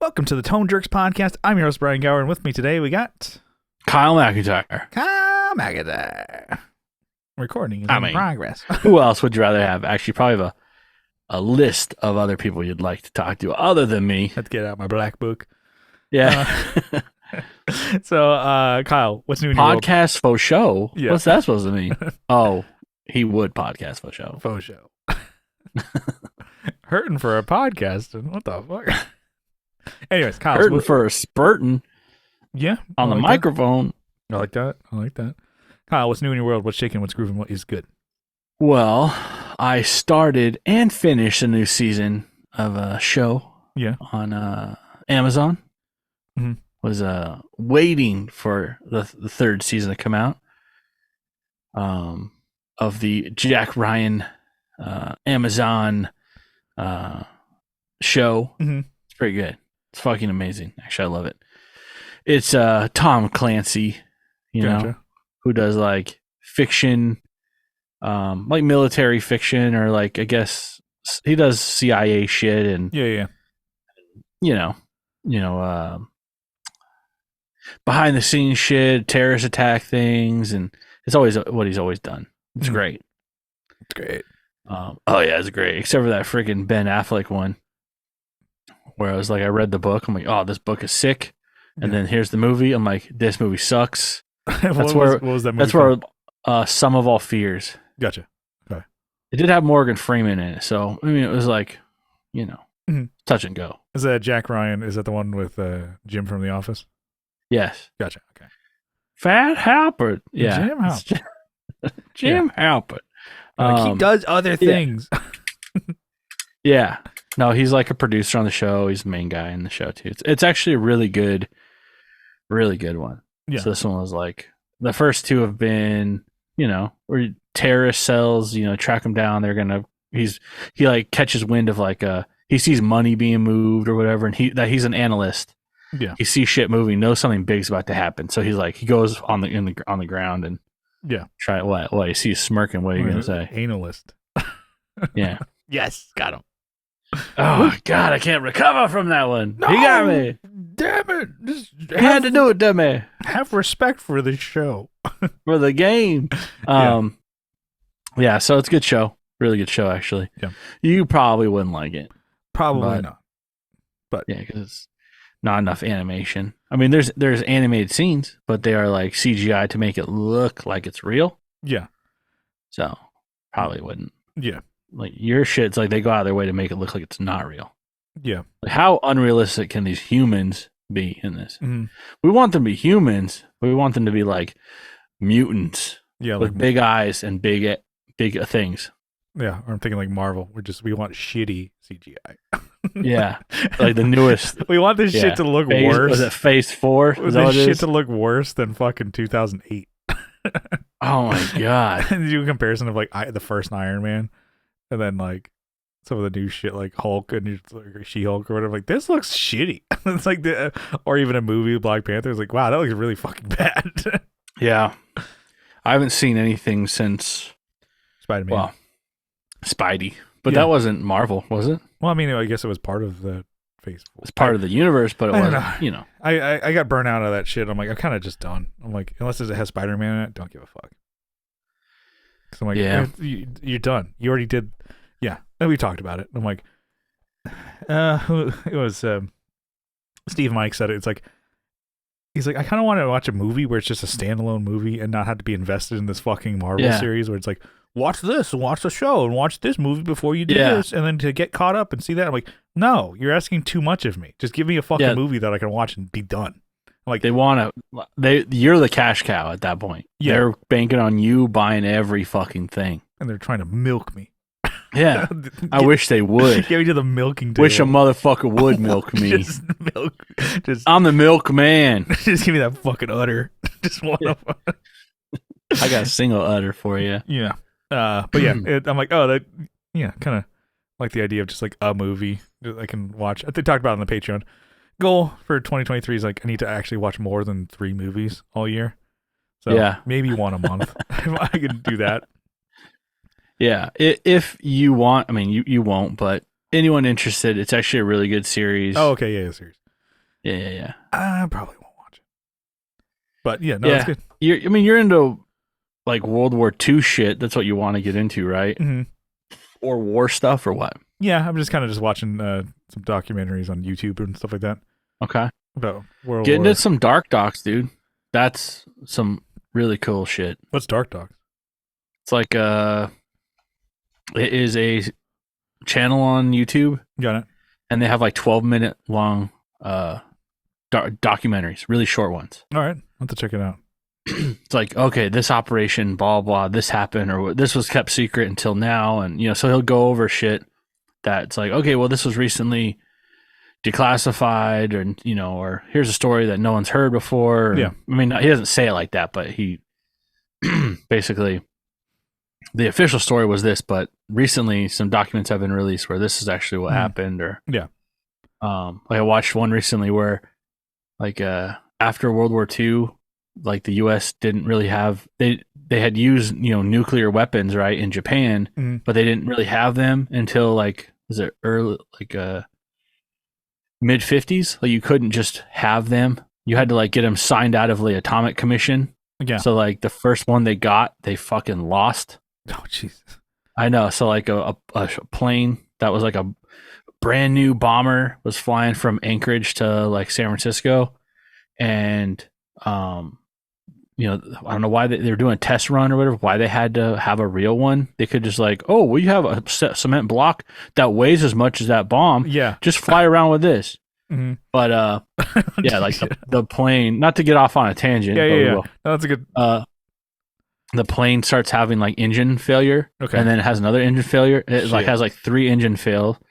Welcome to the Tone Jerks podcast. I'm your host, Brian Gower, and with me today we got Kyle McIntyre. Kyle McIntyre. Recording is in progress. Who else would you rather have? Actually, probably have a list of other people you'd like to talk to other than me. Let's get out my black book. Yeah. So, Kyle, what's new in your world? Podcast faux show? Yeah. What's that supposed to mean? Oh, he would podcast faux show. Faux show. Hurting for a podcast. What the fuck? Anyways, Kyle. Hurting for a spurting yeah, on the microphone. I like that. Kyle, what's new in your world? What's shaking? What's grooving? What is good? Well, I started and finished a new season of a show on Amazon. Mm-hmm. Was waiting for the third season to come out of the Jack Ryan Amazon show. Mm-hmm. It's pretty good. It's fucking amazing. Actually, I love it. It's Tom Clancy, you know, who does like fiction, like military fiction, or like I guess he does CIA shit and you know, behind the scenes shit, terrorist attack things, and it's always what he's always done. It's great. It's great. Oh yeah, it's great. Except for that freaking Ben Affleck one, where I was like, I read the book. I'm like, oh, this book is sick. And then here's the movie. I'm like, this movie sucks. What was that movie? That's where Sum of All Fears. Gotcha. Okay. It did have Morgan Freeman in it, so I mean, it was like, you know, touch and go. Is that Jack Ryan? Is that the one with Jim from The Office? Yes. Gotcha. Okay. Fat Halpert. Yeah. Jim Halpert. Jim Halpert. He does other things. Yeah. No, he's like a producer on the show. He's the main guy in the show too. It's actually a really good one. Yeah. So this one was like, the first two have been, you know, where terrorist cells, you know, track him down. He like catches wind of like he sees money being moved or whatever, and he's an analyst. Yeah. He sees shit moving, knows something big's about to happen. So he's like, he goes on the ground and try what you see smirking. What are you gonna say? Analyst. Yeah. Yes, got him. Oh God, I can't recover from that one. No, he got me. Damn it! He had to do it to me. Have respect for the show. For the game. Yeah, so it's a good show. Really good show, actually. Yeah. You probably wouldn't like it. Probably not. But yeah, because it's not enough animation. I mean, there's animated scenes, but they are like CGI to make it look like it's real. Yeah. So probably wouldn't. Yeah. Like your shit's like they go out of their way to make it look like it's not real. Yeah. Like how unrealistic can these humans be in this? Mm-hmm. We want them to be humans, but we want them to be like mutants. Yeah, with like big eyes and big things. Yeah, or I'm thinking like Marvel. We want shitty CGI. Yeah, like the newest. We want this shit to look worse. Was it Phase 4? Was this shit to look worse than fucking 2008? Oh my God! And do a comparison of like the first Iron Man, and then like some of the new shit like Hulk and like She-Hulk or whatever. Like this looks shitty. It's like or even a movie Black Panther. It's like wow, that looks really fucking bad. Yeah, I haven't seen anything since Spider-Man. Well, Spidey, but that wasn't Marvel, was it? Well, I mean, I guess it was part of the Phase 4. It's part of the universe, but it wasn't. You know, I got burnt out of that shit. I'm like, I'm kind of just done. I'm like, unless it has Spider-Man in it, don't give a fuck. So I'm like, yeah, you're done. You already did. Yeah, and we talked about it. I'm like, it was Steve Mike said it. It's like. He's like, I kind of want to watch a movie where it's just a standalone movie and not have to be invested in this fucking Marvel series where it's like, watch this and watch the show and watch this movie before you do this and then to get caught up and see that. I'm like, no, you're asking too much of me. Just give me a fucking movie that I can watch and be done. I'm like, you're the cash cow at that point. Yeah. They're banking on you buying every fucking thing. And they're trying to milk me. Yeah, I wish they would. Get me to the milking table. Wish a motherfucker would milk me. I'm the milkman. Just give me that fucking udder. Just one of them. I got a single udder for you. Yeah. But yeah, I'm like, oh, that, yeah, kind of like the idea of just like a movie that I can watch. I talked about it on the Patreon. Goal for 2023 is like, I need to actually watch more than 3 movies all year. So maybe one a month. I can do that. Yeah, if you want, I mean, you won't, but anyone interested, it's actually a really good series. Oh, okay, yeah, series. Yeah. I probably won't watch it. But yeah, no, it's good. You're into like World War II shit. That's what you want to get into, right? Mm-hmm. Or war stuff, or what? Yeah, I'm just kind of watching some documentaries on YouTube and stuff like that. Okay. About World Get War. into some dark docs, dude. That's some really cool shit. What's dark docs? It's like it is a channel on YouTube. Got it. And they have like 12-minute long documentaries, really short ones. All right, I'll have to check it out. It's like, okay, this operation, blah blah, this happened, or this was kept secret until now, and so he'll go over shit that's like, okay, well, this was recently declassified, or here's a story that no one's heard before. Yeah, I mean, he doesn't say it like that, but he basically, the official story was this, but recently some documents have been released where this is actually what happened, or like I watched one recently where like after World War II, like the U.S. didn't really have they had used nuclear weapons, right, in Japan, but they didn't really have them until like early mid 50s. Like you couldn't just have them; you had to like get them signed out of the Atomic Commission. Yeah. So like the first one they got, they fucking lost. Oh Jesus! I know. So like a plane that was like a brand new bomber was flying from Anchorage to like San Francisco, and I don't know why they were doing a test run or whatever, why they had to have a real one. They could just like, oh, well, you have a cement block that weighs as much as that bomb. Yeah. Just fly around with this. Mm-hmm. But, like the plane, not to get off on a tangent. Yeah. No, that's a good. The plane starts having like engine failure. Okay. And then it has another engine failure. It like has like three engines fail.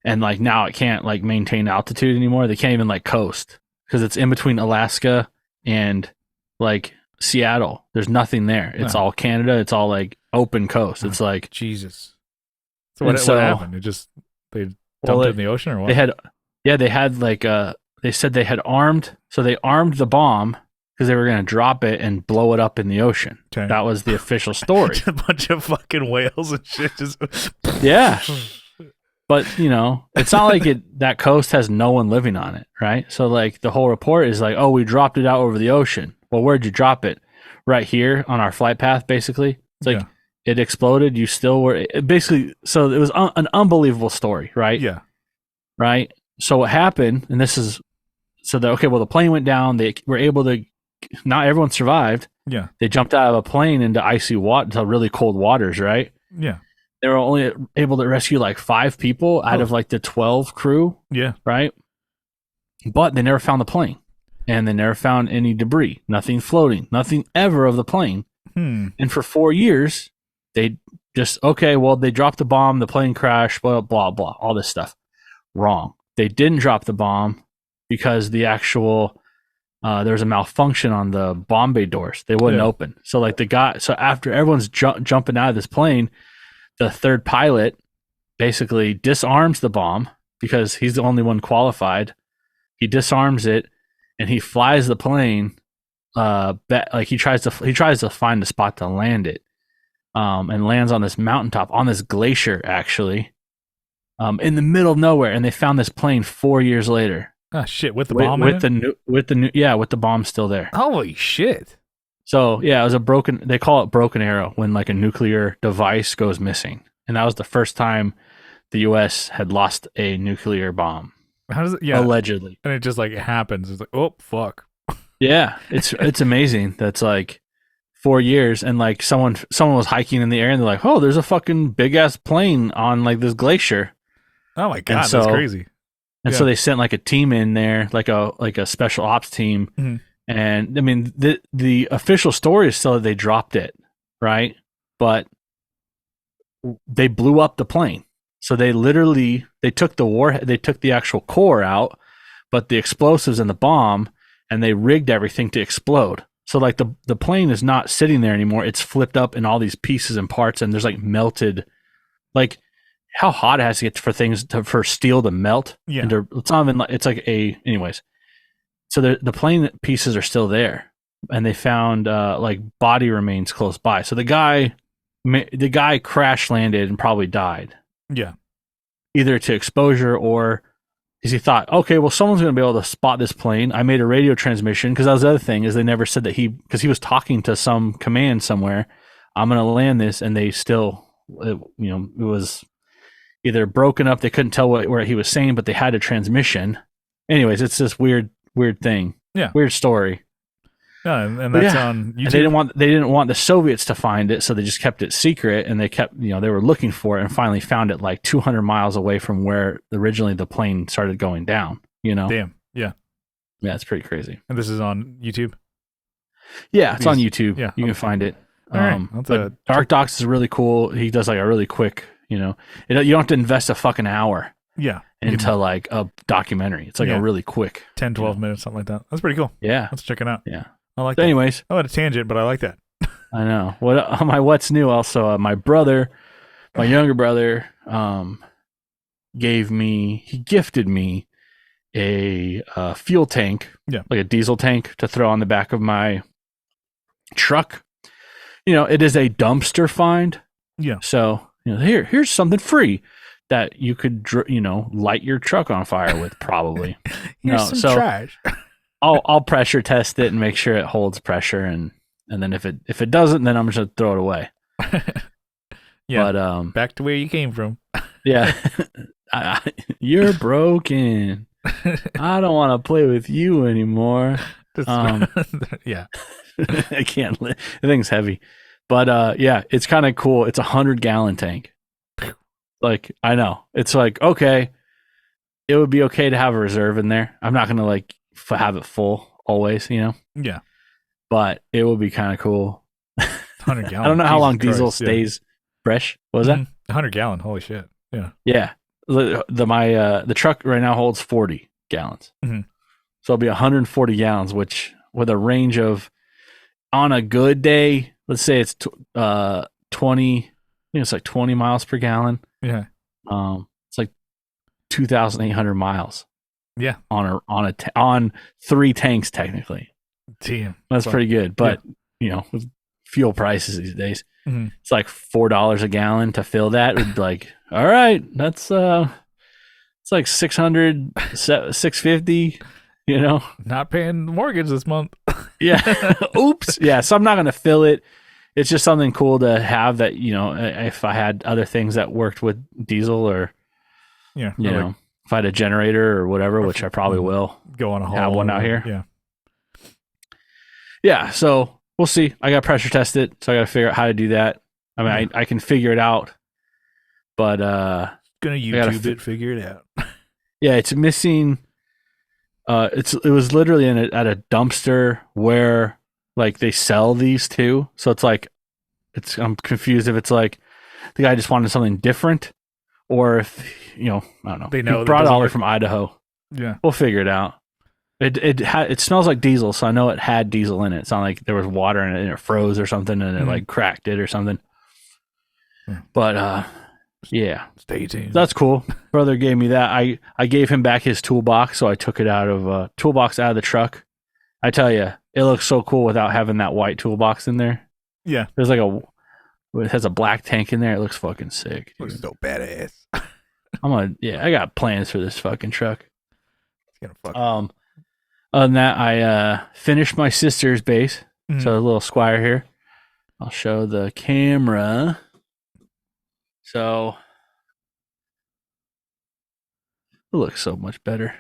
And like now it can't like maintain altitude anymore. They can't even like coast because it's in between Alaska and like Seattle. There's nothing there. It's all Canada. It's all like open coast. It's like Jesus. So what happened? They dumped it in the ocean or what? They had like they said they had armed the bomb because they were going to drop it and blow it up in the ocean. Okay. That was the official story. A bunch of fucking whales and shit. Yeah. But, it's not like that coast has no one living on it, right? So, like, the whole report is like, oh, we dropped it out over the ocean. Well, where'd you drop it? Right here on our flight path, basically. It's like, it exploded. You still were... Basically, so it was an unbelievable story, right? Yeah. Right? So what happened, and this is... So, the plane went down. They were able to... Not everyone survived. Yeah. They jumped out of a plane into icy water, into really cold waters, right? Yeah. They were only able to rescue like 5 people out of like the 12 crew. Yeah. Right. But they never found the plane, and they never found any debris, nothing floating, nothing ever of the plane. And for 4 years, they just, they dropped the bomb, the plane crashed, blah, blah, blah, all this stuff. Wrong. They didn't drop the bomb because the actual, there was a malfunction on the bomb bay doors. They wouldn't open. So like after everyone's jumping out of this plane, the third pilot basically disarms the bomb because he's the only one qualified. He disarms it and he flies the plane. He tries to find a spot to land it, and lands on this mountaintop on this glacier actually, in the middle of nowhere. And they found this plane 4 years later. Ah, shit! With the bomb with the bomb still there. Holy shit! So, yeah, it was they call it broken arrow when like a nuclear device goes missing. And that was the first time the U.S. had lost a nuclear bomb. How does it, allegedly. And it just like happens. It's like, oh, fuck. Yeah, it's amazing. That's like 4 years and like someone was hiking in the air and they're like, oh, there's a fucking big ass plane on like this glacier. Oh my God, that's crazy. And so they sent like a team in there, like a special ops team. Mm-hmm. And I mean, the official story is still that they dropped it, right? But they blew up the plane. So they took the actual core out, but the explosives and the bomb, and they rigged everything to explode. So like the plane is not sitting there anymore. It's flipped up in all these pieces and parts, and there's like melted, like how hot it has to get for steel to melt. Yeah. It's not even like, it's like anyways. So the plane pieces are still there, and they found like body remains close by. So the guy crash landed and probably died. Yeah, either to exposure or Because he thought, okay, well, someone's going to be able to spot this plane. I made a radio transmission, because that was the other thing, is they never said that because he was talking to some command somewhere. I'm going to land this, and they still, it was either broken up. They couldn't tell where he was saying, but they had a transmission. Anyways, it's this weird thing. Yeah. Weird story. Yeah, and that's on YouTube. And they didn't want the Soviets to find it, so they just kept it secret, and they kept, they were looking for it and finally found it like 200 miles away from where originally the plane started going down, Damn. Yeah. Yeah, it's pretty crazy. And this is on YouTube? Yeah, it's on YouTube. Yeah. You can find it. All right. But Dark Docs is really cool. He does like a really quick, you don't have to invest a fucking hour. Yeah. Into like a documentary. It's like a really quick 10, 12 minutes, something like that. That's pretty cool. Yeah. Let's check it out. Yeah. I like that. Anyways. I had a tangent, but I like that. I know. What my what's new also, my younger brother, gifted me a fuel tank, like a diesel tank to throw on the back of my truck. It is a dumpster find. Yeah. So, here's something free that you could, light your truck on fire with, probably. Here's some trash. I'll pressure test it and make sure it holds pressure, and then if it doesn't, then I'm just gonna throw it away. Yeah. But back to where you came from. Yeah. You're broken. I don't want to play with you anymore. Yeah. I can't. The thing's heavy, but yeah, it's kind of cool. It's 100-gallon tank. Like, I know, it's like, okay, it would be okay to have a reserve in there. I'm not gonna like have it full always, Yeah. But it would be kind of cool. 100 gallon. I don't know how long diesel stays fresh. What was that? 100 gallon. Holy shit. Yeah. Yeah. The truck right now holds 40 gallons. Mm-hmm. So it'll be 140 gallons, which with a range of, on a good day, let's say it's 20. I think it's like 20 miles per gallon. Yeah. It's like 2,800 miles. Yeah. On 3 tanks technically. Damn. That's pretty good. But with fuel prices these days, it's like $4 a gallon to fill that. Would be like, all right, that's it's like 600, 650. Not paying the mortgage this month. Yeah. Oops. Yeah. So I'm not gonna fill it. It's just something cool to have that, if I had other things that worked with diesel, or if I had a generator or whatever, which I probably will go on a haul. Have one out here. Yeah. Yeah. So we'll see. I got to pressure test it. So I got to figure out how to do that. I mean, I can figure it out, but, gonna YouTube it, figure it out. Yeah. It's missing. It was literally at a dumpster where like they sell these too. So it's like, I'm confused if it's like the guy just wanted something different, or if, I don't know. They know he brought it all the way from Idaho. Yeah. We'll figure it out. It smells like diesel, so I know it had diesel in it. It's not like there was water in it and it froze or something and it like cracked it or something. But yeah. Stay tuned. That's cool. Brother gave me that. I gave him back his toolbox, so I took it out of toolbox out of the truck. I tell you, it looks so cool without having that white toolbox in there. Yeah. There's like it has a black tank in there. It looks fucking sick. Dude. Looks so badass. I got plans for this fucking truck. It's gonna fuck. Other than that, I finished my sister's bass. So a little Squire here. I'll show the camera. So it looks so much better.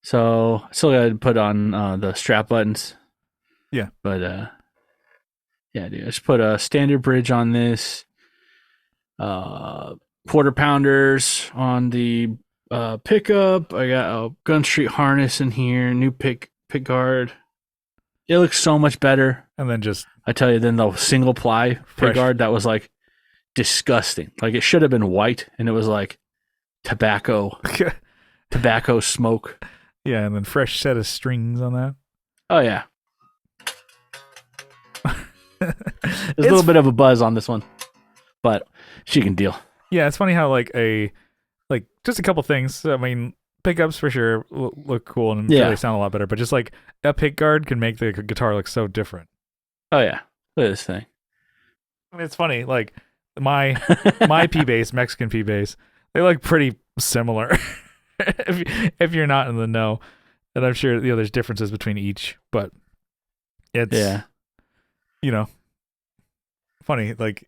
So I still got to put on the strap buttons. Yeah. But yeah, dude. I just put a standard bridge on this. Quarter pounders on the pickup. I got a Gun Street harness in here. New pick guard. It looks so much better. And then I tell you, then the single ply pick guard that was like disgusting. Like it should have been white, and it was like tobacco smoke. Yeah, and then fresh set of strings on that. Oh yeah. There's a little bit of a buzz on this one, but she can deal. Yeah, it's funny how like just a couple things. I mean, pickups for sure look cool and really sound a lot better, but just like a pick guard can make the guitar look so different. Oh yeah, look at this thing. I mean, it's funny. Like my P bass, Mexican P bass, they look pretty similar. if you're not in the know. And I'm sure there's differences between each, but it's funny like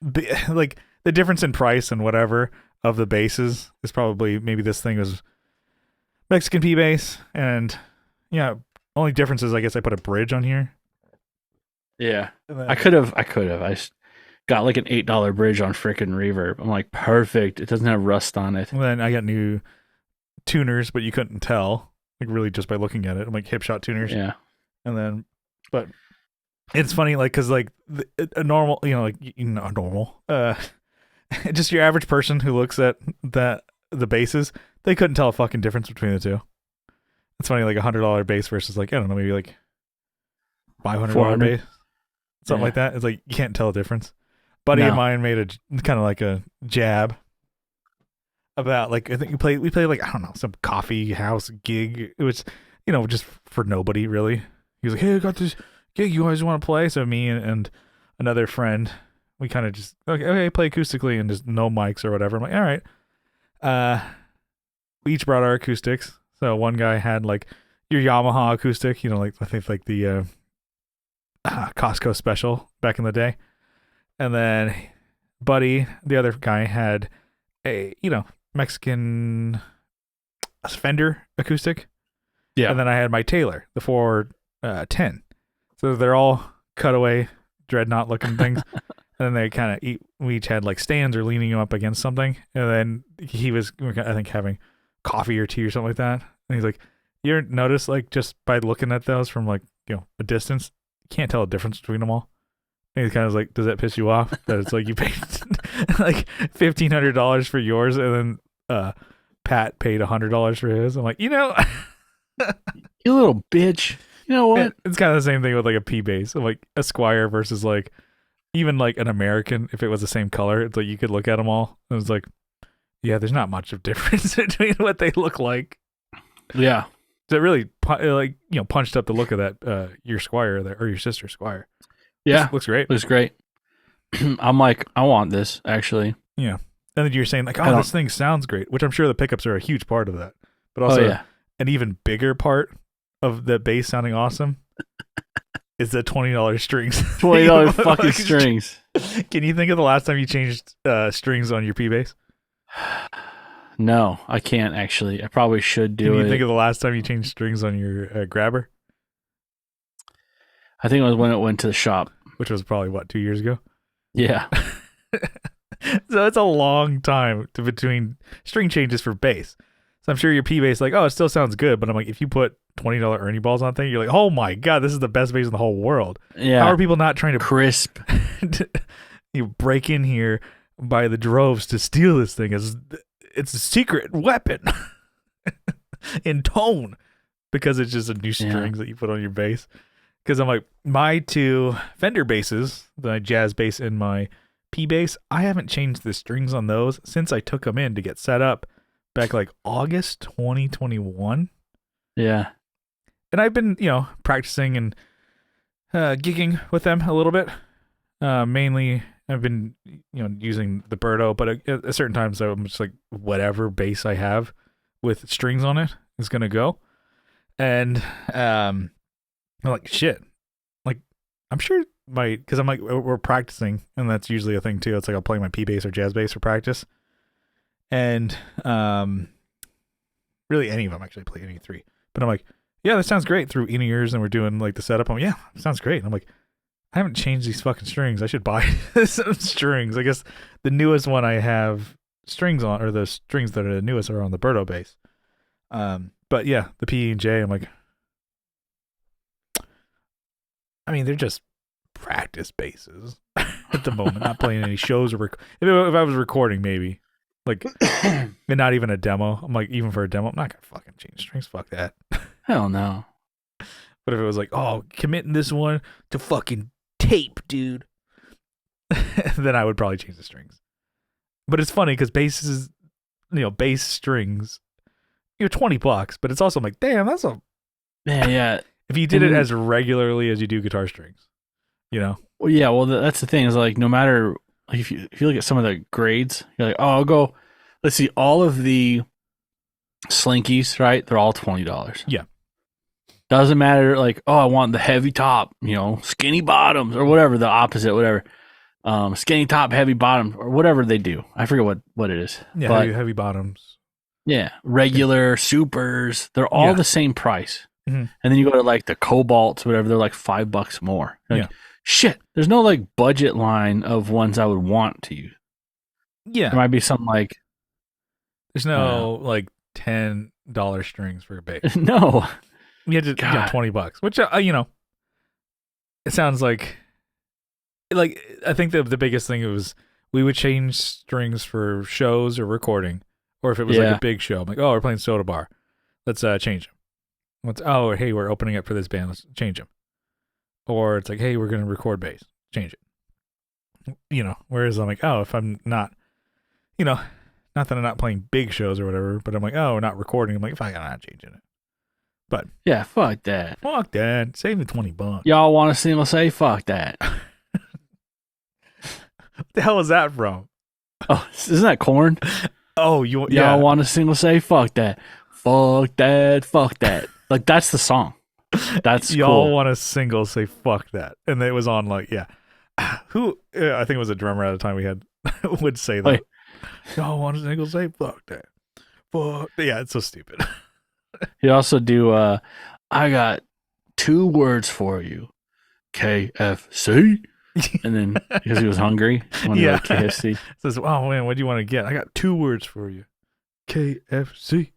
the difference in price and whatever of the bases is probably maybe this thing was Mexican P bass, and only difference is I guess I put a bridge on here. Yeah, I could have. I got like an $8 bridge on frickin' reverb. I'm like, perfect. It doesn't have rust on it. And then I got new tuners, but you couldn't tell, like really just by looking at it. I'm like hip shot tuners. Yeah. And then, but it's funny, like, cause like a normal, just your average person who looks at the bases, they couldn't tell a fucking difference between the two. It's funny, like $100 bass versus like, I don't know, maybe like $500 bass, something like that. It's like, you can't tell a difference. Buddy of mine made a kind of like a jab about like, I think we played like, I don't know, some coffee house gig. It was, just for nobody really. He was like, hey, I got this gig, you guys want to play? So me and another friend, we kind of just, okay, play acoustically and just no mics or whatever. I'm like, all right. We each brought our acoustics. So one guy had like your Yamaha acoustic, like I think like the Costco special back in the day. And then Buddy, the other guy, had a, Mexican Fender acoustic. Yeah. And then I had my Taylor, the 410. So they're all cutaway, dreadnought looking things. And then they kind of we each had like stands or leaning them up against something. And then he was, I think, having coffee or tea or something like that. And he's like, you ever notice, like, just by looking at those from like, a distance, you can't tell a difference between them all? And he's kind of like, does that piss you off? That it's like you paid like $1,500 for yours, and then Pat paid $100 for his. I'm like, you little bitch. You know what? It's kind of the same thing with like a P bass. So like a Squire versus like even like an American. If it was the same color, it's like you could look at them all. And it's like, yeah, there's not much of difference between what they look like. Yeah. So it really punched up the look of that your Squire there, or your sister's Squire. Yeah, looks great. Looks great. I'm like, I want this actually. Yeah, and then you're saying like, oh, this thing sounds great, which I'm sure the pickups are a huge part of that, but also an even bigger part of the bass sounding awesome is the $20 strings. $20 fucking strings. Can you think of the last time you changed strings on your P bass? No, I can't actually. I probably should do it. Can you think of the last time you changed strings on your grabber? I think it was when it went to the shop. Which was probably, 2 years ago? Yeah. So it's a long time between string changes for bass. So I'm sure your P bass, like, oh, it still sounds good. But I'm like, if you put $20 Ernie balls on thing, you're like, oh my God, this is the best bass in the whole world. Yeah. How are people not trying to crisp? You break in here by the droves to steal this thing. It's a secret weapon in tone, because it's just a new strings that you put on your bass. Because I'm like, my two Fender basses, the jazz bass and my P bass, I haven't changed the strings on those since I took them in to get set up back like August 2021. Yeah. And I've been, practicing and gigging with them a little bit. Mainly, I've been, using the Birdo, but at certain times I'm just like, whatever bass I have with strings on it is going to go. And I'm like, shit. Like, I'm sure because I'm like, we're practicing, and that's usually a thing too. It's like I'll play my P bass or jazz bass for practice. And really any of them, actually play any three. But I'm like, yeah, that sounds great through in-ears, and we're doing like the setup. I'm like, yeah, sounds great. And I'm like, I haven't changed these fucking strings. I should buy some strings. I guess the newest one I have strings on, or the strings that are the newest, are on the Birdo bass. But yeah, the P and J, I'm like, I mean, they're just practice basses at the moment. Not playing any shows or if I was recording, maybe like, and not even a demo. I'm like, even for a demo, I'm not gonna fucking change strings. Fuck that. Hell no. But if it was like, oh, committing this one to fucking tape, dude, then I would probably change the strings. But it's funny because basses, bass strings, $20, but it's also like, damn, that's a yeah. If you did it as regularly as you do guitar strings, Well, yeah. Well, that's the thing is like, no matter like if you look at some of the grades, you're like, oh, I'll go. Let's see, all of the Slinkies, right? They're all $20. Yeah. Doesn't matter, like, oh, I want the heavy top, skinny bottoms or whatever, the opposite, whatever. Skinny top, heavy bottom, or whatever they do. I forget what it is. Yeah, but, heavy bottoms. Yeah, regular, supers, they're all the same price. Mm-hmm. And then you go to like the Cobalts, whatever, they're like $5 more. Like, shit, there's no like budget line of ones I would want to use. Yeah. There might be something like... There's no like $10 strings for a bass. No. You had to $20, which it sounds like I think the biggest thing was we would change strings for shows or recording, or if it was like a big show, I'm like, oh, we're playing Soda Bar, let's change them. Hey, we're opening up for this band, let's change them. Or it's like, hey, we're gonna record bass, change it. Whereas I'm like, oh, if I'm not, not that I'm not playing big shows or whatever, but I'm like, oh, we're not recording. I'm like, fuck, I'm not changing it. But yeah, fuck that. Fuck that. Save the $20. Y'all want a single say fuck that. What the hell is that from? Oh, isn't that Korn? Oh, y'all want a single say fuck that. Fuck that. Fuck that. Like, that's the song. That's y'all cool. want a single say fuck that. And it was on like, who I think it was a drummer at the time we had would say that. Y'all want a single say fuck that. Fuck. Yeah, it's so stupid. He'd also do, I got 2 words for you. KFC. And then, because he was hungry, wanted KFC. Says, oh man, what do you want to get? I got 2 words for you. KFC.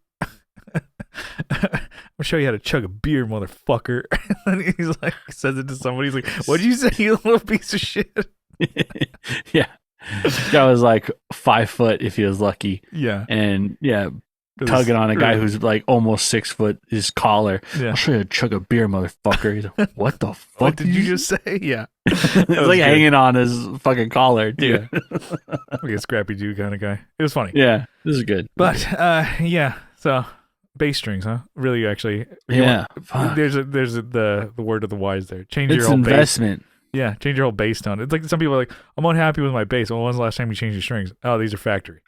I'll show you how to chug a beer, motherfucker. And he's like, says it to somebody. He's like, what'd you say, you little piece of shit? Yeah. This guy was like 5 foot if he was lucky. Yeah. And tugging on a guy who's like almost 6 foot, his collar. Yeah. I'll show you how to chug a beer, motherfucker. He's like, what the fuck what did you just say? Yeah. It was like good. Hanging on his fucking collar, dude. Yeah. Like a scrappy Jew kind of guy. It was funny. Yeah, this is good. But so bass strings, huh? Really, actually. Yeah. There's the word of the wise there. Change your whole investment. Bass. Yeah, change your whole bass tone. It's like some people are like, I'm unhappy with my bass. Well, when's the last time you changed your strings? Oh, these are factory.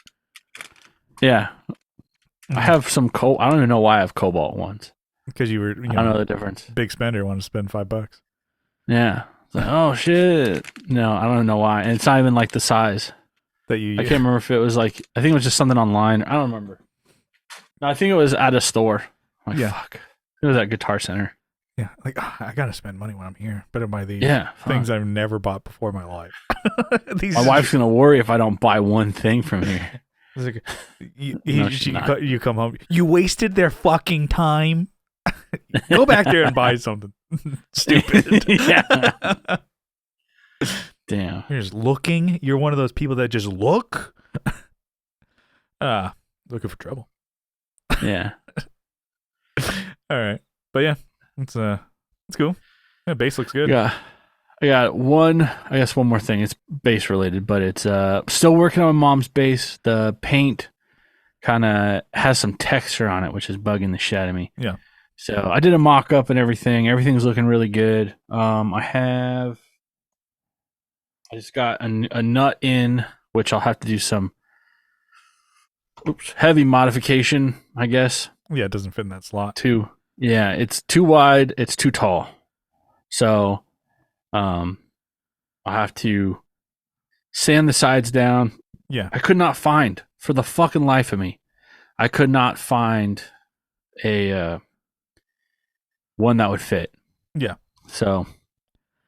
Yeah. I have some I don't even know why I have Cobalt ones. Because you were, I don't know the difference. Big spender, wanted to spend $5. Yeah. It's like, oh shit. No, I don't know why. And it's not even like the size. That you. I can't remember if it was like, I think it was just something online. I don't remember. No, I think it was at a store. I'm like, fuck. It was at Guitar Center. Yeah. Like, I got to spend money when I'm here. Better buy these things I've never bought before in my life. My wife's going to worry if I don't buy one thing from here. Like, you come home. You wasted their fucking time. Go back there and buy something stupid. Yeah. Damn. You're just looking. You're one of those people that just look. Looking for trouble. Yeah. All right, but yeah, it's cool. Yeah, bass looks good. Yeah. I got one more thing. It's bass related, but it's still working on my mom's bass. The paint kind of has some texture on it, which is bugging the shit out of me. Yeah. So I did a mock up and everything. Everything's looking really good. I just got a nut in, which I'll have to do some heavy modification, I guess. Yeah, it doesn't fit in that slot. It's too wide. It's too tall. So I'll have to sand the sides down. Yeah. I could not find, for the fucking life of me, a one that would fit. Yeah. So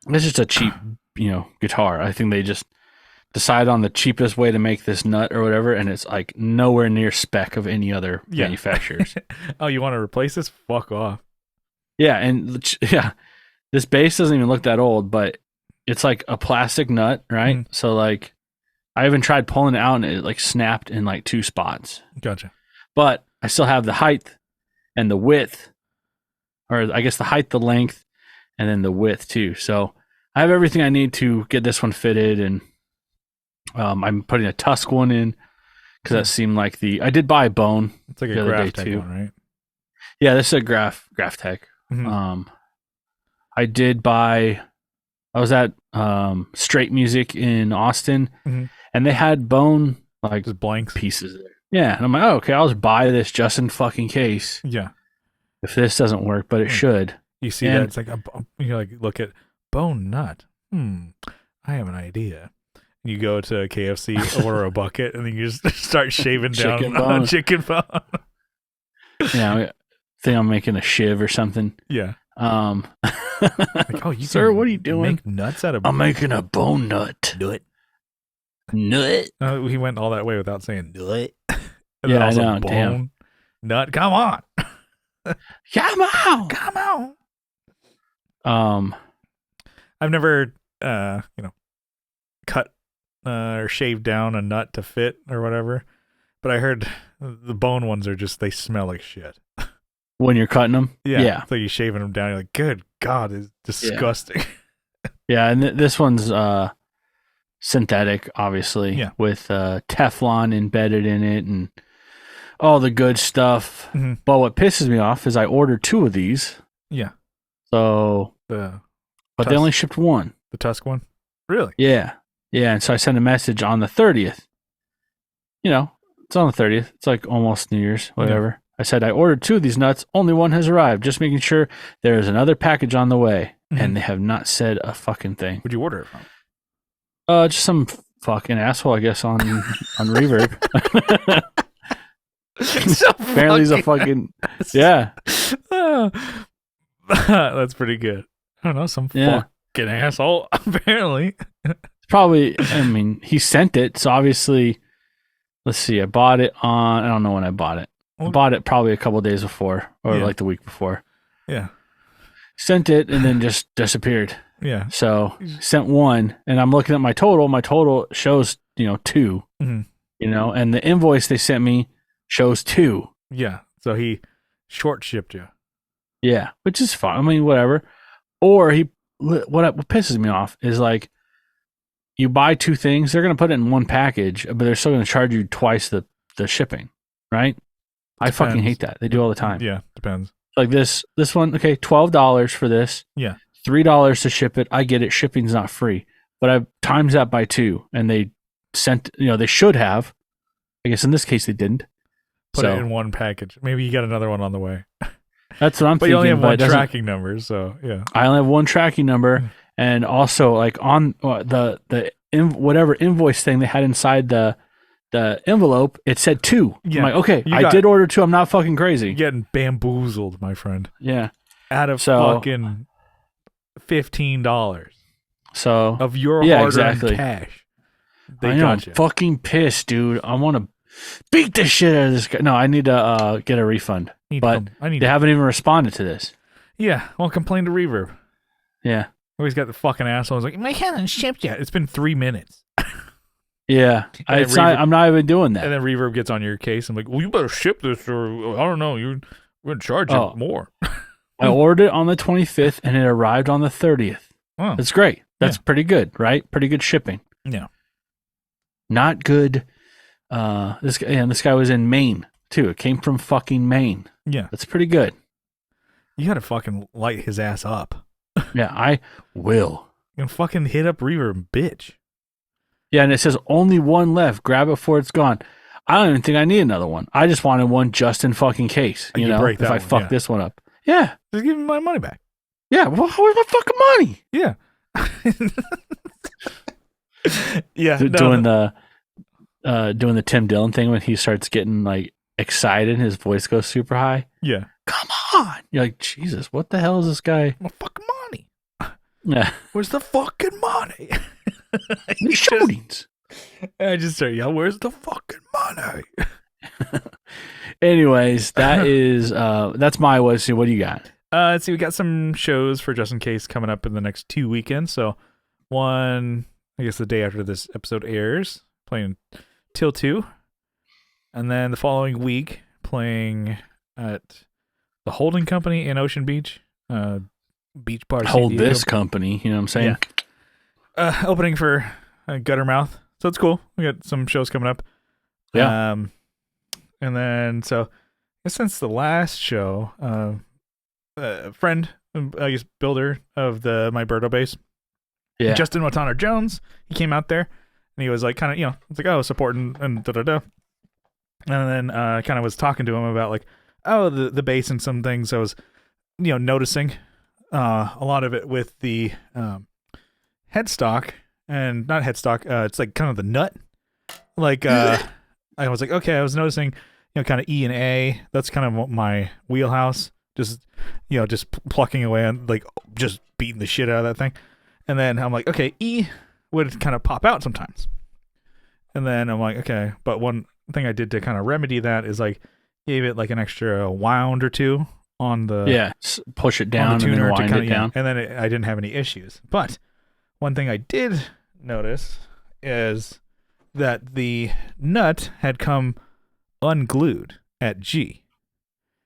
it's just a cheap, guitar. I think they just decide on the cheapest way to make this nut or whatever, and it's like nowhere near spec of any other manufacturers. Oh, you want to replace this? Fuck off. Yeah, and this bass doesn't even look that old, but it's like a plastic nut, right? Mm. So like, I even tried pulling it out and it like snapped in like 2 spots. Gotcha. But I still have the height and the width, or I guess the height, the length, and then the width too. So I have everything I need to get this one fitted, and I'm putting a Tusk one in because that seemed like I did buy a Bone. It's like a Graph Tech one, right? Yeah, this is a Graph Tech. Mm-hmm. I was at Straight Music in Austin, mm-hmm. and they had Bone like just blanks pieces there. Yeah, and I'm like, oh, okay, I'll just buy this just in fucking case. Yeah. If this doesn't work, but it should. You see that? It's like, you like look at bone nut. I have an idea. You go to KFC, order a bucket, and then you just start shaving down on chicken bone. Yeah, I think I'm making a shiv or something. Yeah. Like, oh, sir, what are you doing? Make nuts out of. I'm making a bone nut. Nut. He went all that way without saying nut. Yeah, I know. Damn. Nut. Come on. Come on. I've never, cut or shaved down a nut to fit or whatever, but I heard the bone ones are just, they smell like shit. When you're cutting them? Yeah. So you're shaving them down, you're like, good God, it's disgusting. Yeah, and this one's synthetic, obviously, with Teflon embedded in it and all the good stuff. Mm-hmm. But what pisses me off is I ordered 2 of these. Yeah. So, but they only shipped 1. The Tusk one? Really? Yeah. Yeah, and so I sent a message on the 30th. It's on the 30th. It's like almost New Year's, whatever. Yeah. I said, I ordered 2 of these nuts. Only 1 has arrived. Just making sure there is another package on the way. Mm-hmm. And they have not said a fucking thing. Where'd you order it from? Just some fucking asshole, I guess, on Reverb. Apparently he's a fucking... Yeah. That's pretty good. I don't know, some fucking asshole, apparently. Probably, he sent it, so obviously, let's see, I bought it on, I don't know when I bought it. I bought it probably a couple of days before, or like the week before. Yeah. Sent it, and then just disappeared. Yeah. So, sent 1, and I'm looking at my total. My total shows, 2, mm-hmm. And the invoice they sent me shows 2. Yeah. So, he short shipped you. Yeah, which is fine. Whatever. Or what pisses me off is like, you buy 2 things, they're going to put it in 1 package, but they're still going to charge you twice the shipping, right? I fucking hate that. They do all the time. Yeah, depends. Like this one, okay, $12 for this. Yeah. $3 to ship it. I get it. Shipping's not free. But I've times that by 2, and they sent, they should have. I guess in this case they didn't. Put it in 1 package. Maybe you got another one on the way. That's what I'm thinking. But you only have 1 tracking number, so yeah. I only have 1 tracking number, and also like on whatever invoice thing they had inside the envelope, it said 2. Yeah. I'm like, okay, I did order 2. I'm not fucking crazy. You're getting bamboozled, my friend. Yeah. Out of fucking $15. So of your hard-earned cash. I'm fucking pissed, dude. I want to beat the shit out of this guy. No, I need to get a refund. But they haven't even responded to this. Yeah. Well, complain to Reverb. Yeah. Always got the fucking assholes like, my hasn't shipped yet. It's been 3 minutes. Yeah. I'm not even doing that. And then Reverb gets on your case. I'm like, well, you better ship this, or I don't know. We're going to charge you more. I ordered it on the 25th, and it arrived on the 30th. Oh. That's great. That's pretty good, right? Pretty good shipping. Yeah. Not good. This guy was in Maine, too. It came from fucking Maine. Yeah. That's pretty good. You got to fucking light his ass up. Yeah, I will. You can fucking hit up Reverb, bitch. Yeah, and it says only 1 left. Grab it before it's gone. I don't even think I need another one. I just wanted 1 just in fucking case. If I fuck this one up. Yeah. Just give me my money back. Yeah. Well, where's my fucking money? Yeah. Yeah. Doing the Tim Dillon thing when he starts getting like excited, his voice goes super high. Yeah. Come on. You're like, Jesus, what the hell is this guy? My fucking money. Yeah. Where's the fucking money? Shootings. I just say, yeah, where's the fucking money? Anyways, that's my was. What do you got? Let's see, we got some shows for Just In Case coming up in the next 2 weekends. So one, I guess the day after this episode airs, playing till 2. And then the following week, playing at the Holding Company in Ocean Beach. Beach Bar. Hold this company, you know what I'm saying? Yeah. Opening for Guttermouth. So it's cool. We got some shows coming up. Yeah. And then, so since the last show, a friend, I guess, builder of the My Birdo base, Justin Watana Jones, he came out there and he was like, kind of, it's like, oh, supporting and da-da-da. And then kind of was talking to him about like, the bass and some things I was, noticing a lot of it with the headstock, and not headstock, it's like kind of the nut. Like I was like, okay, I was noticing, kind of E and A. That's kind of my wheelhouse. Just just plucking away and like just beating the shit out of that thing. And then I'm like, okay, E would kind of pop out sometimes. And then I'm like, okay, but one thing I did to kind of remedy that is like gave it like an extra wound or two on the push it down and then wind it down. And then I didn't have any issues. But one thing I did notice is that the nut had come unglued at G.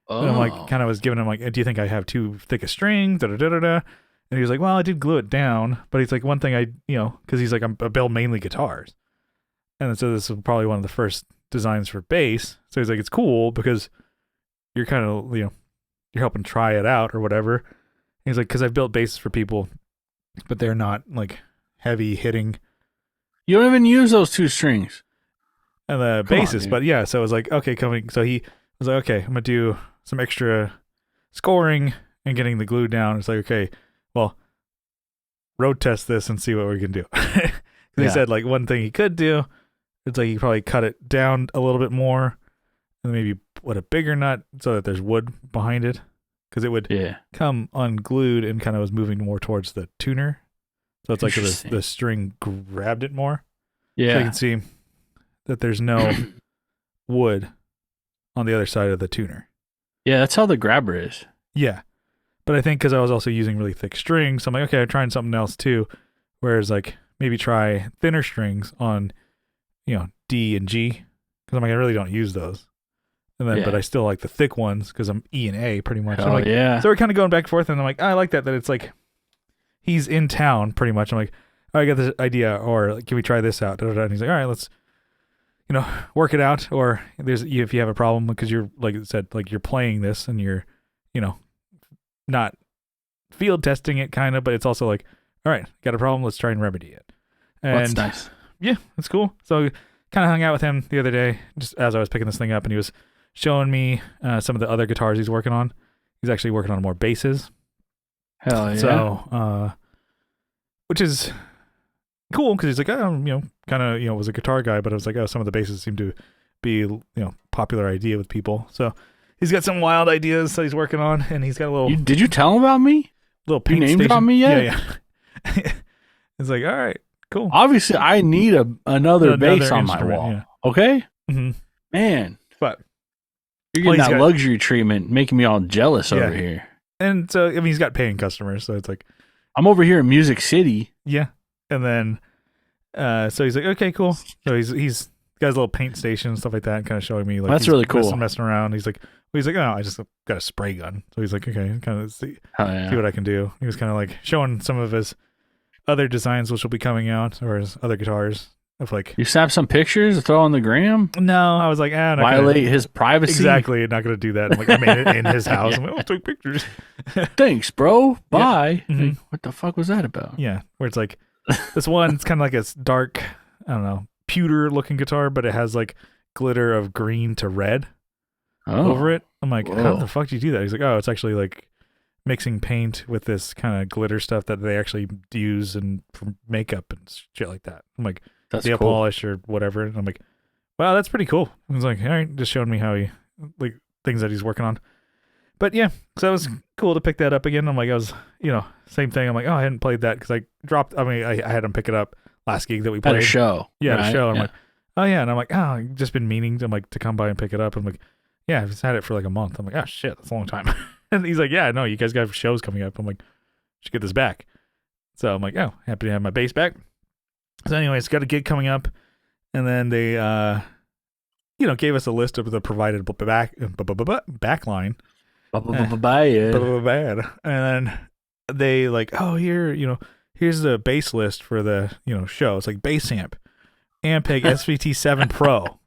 Oh. And I'm like, kind of was giving him like, do you think I have too thick a string? Da da da da da. And he was like, well, I did glue it down, but he's like, one thing I, because he's like, I build mainly guitars, and so this was probably one of the first designs for bass. So he's like, it's cool because you're kind of, you're helping try it out or whatever. And he's like, because I've built basses for people, but they're not like heavy hitting. You don't even use those two strings. And the basis, but yeah, so it was like, okay, so he was like, okay, I'm gonna do some extra scoring and getting the glue down. It's like, okay, well, road test this and see what we can do. He said like one thing he could do, it's like he could probably cut it down a little bit more and maybe put a bigger nut so that there's wood behind it, because it would come unglued and kind of was moving more towards the tuner. So it's like the string grabbed it more. Yeah. So you can see that there's no wood on the other side of the tuner. Yeah, that's how the grabber is. Yeah. But I think because I was also using really thick strings, so I'm like, okay, I'm trying something else too. Whereas like maybe try thinner strings on, D and G, because I'm like, I really don't use those. And then, but I still like the thick ones because I'm E and A pretty much. Oh, like, yeah. So we're kind of going back and forth, and I'm like, I like that it's like he's in town pretty much. I'm like, I got this idea, or like, can we try this out? And he's like, all right, let's, work it out. Or if you have a problem, because you're, like I said, like you're playing this and you're, not field testing it kind of, but it's also like, all right, got a problem, let's try and remedy it. And that's nice. Yeah, that's cool. So kind of hung out with him the other day just as I was picking this thing up, and he was showing me some of the other guitars he's working on. He's actually working on more basses. Hell yeah. So, which is cool because he's like, kind of, was a guitar guy, but I was like, some of the basses seem to be, popular idea with people. So he's got some wild ideas that he's working on, and he's got a little. Did you tell him about me? Little paint station. You named on me yet? Yeah. It's like, all right, cool. Obviously, I need another bass on my wall. Yeah. Okay? Mm-hmm. Man. But you're getting that luxury treatment, making me all jealous over here. And so, I mean, he's got paying customers, so it's like. I'm over here in Music City. Yeah. And then, so he's like, okay, cool. So he's got his little paint station and stuff like that, and kind of showing me like that's really cool. Messing around. He's like, oh, I just got a spray gun. So he's like, okay, kind of see what I can do. He was kind of like showing some of his other designs, which will be coming out, or his other guitars. Of like, you snap some pictures to throw on the gram? No, I was like, violate his privacy. Exactly, not gonna do that. I'm like, I made it in his house. I'm like, I'll take pictures. Thanks, bro. Bye. Mm-hmm. Like, what the fuck was that about? Yeah, where it's like this one. It's kind of like a dark, I don't know, pewter looking guitar, but it has like glitter of green to red over it. I'm like, how the fuck do you do that? He's like, oh, it's actually like mixing paint with this kind of glitter stuff that they actually use and for makeup and shit like that. I'm like, that's nail cool. polish or whatever. And I'm like, wow, that's pretty cool. He's like, all right, just showing me how he like things that he's working on. But yeah, so it was cool to pick that up again. I'm like, I was, same thing. I'm like, oh, I hadn't played that because I dropped. I mean, I had him pick it up last gig that we played. At a show. Yeah, right? At a show. I'm like, oh yeah, and I'm like, oh, I've just been meaning to come by and pick it up. I'm like, yeah, I've just had it for like a month. I'm like, oh shit, that's a long time. And he's like, yeah, no, you guys got shows coming up. I'm like, should get this back. So I'm like, oh, happy to have my bass back. So anyways, got a gig coming up, and then they, gave us a list of the provided backline. Bad. And then they like, oh, here's the bass list for the, show. It's like bass amp, Ampeg SVT7 Pro,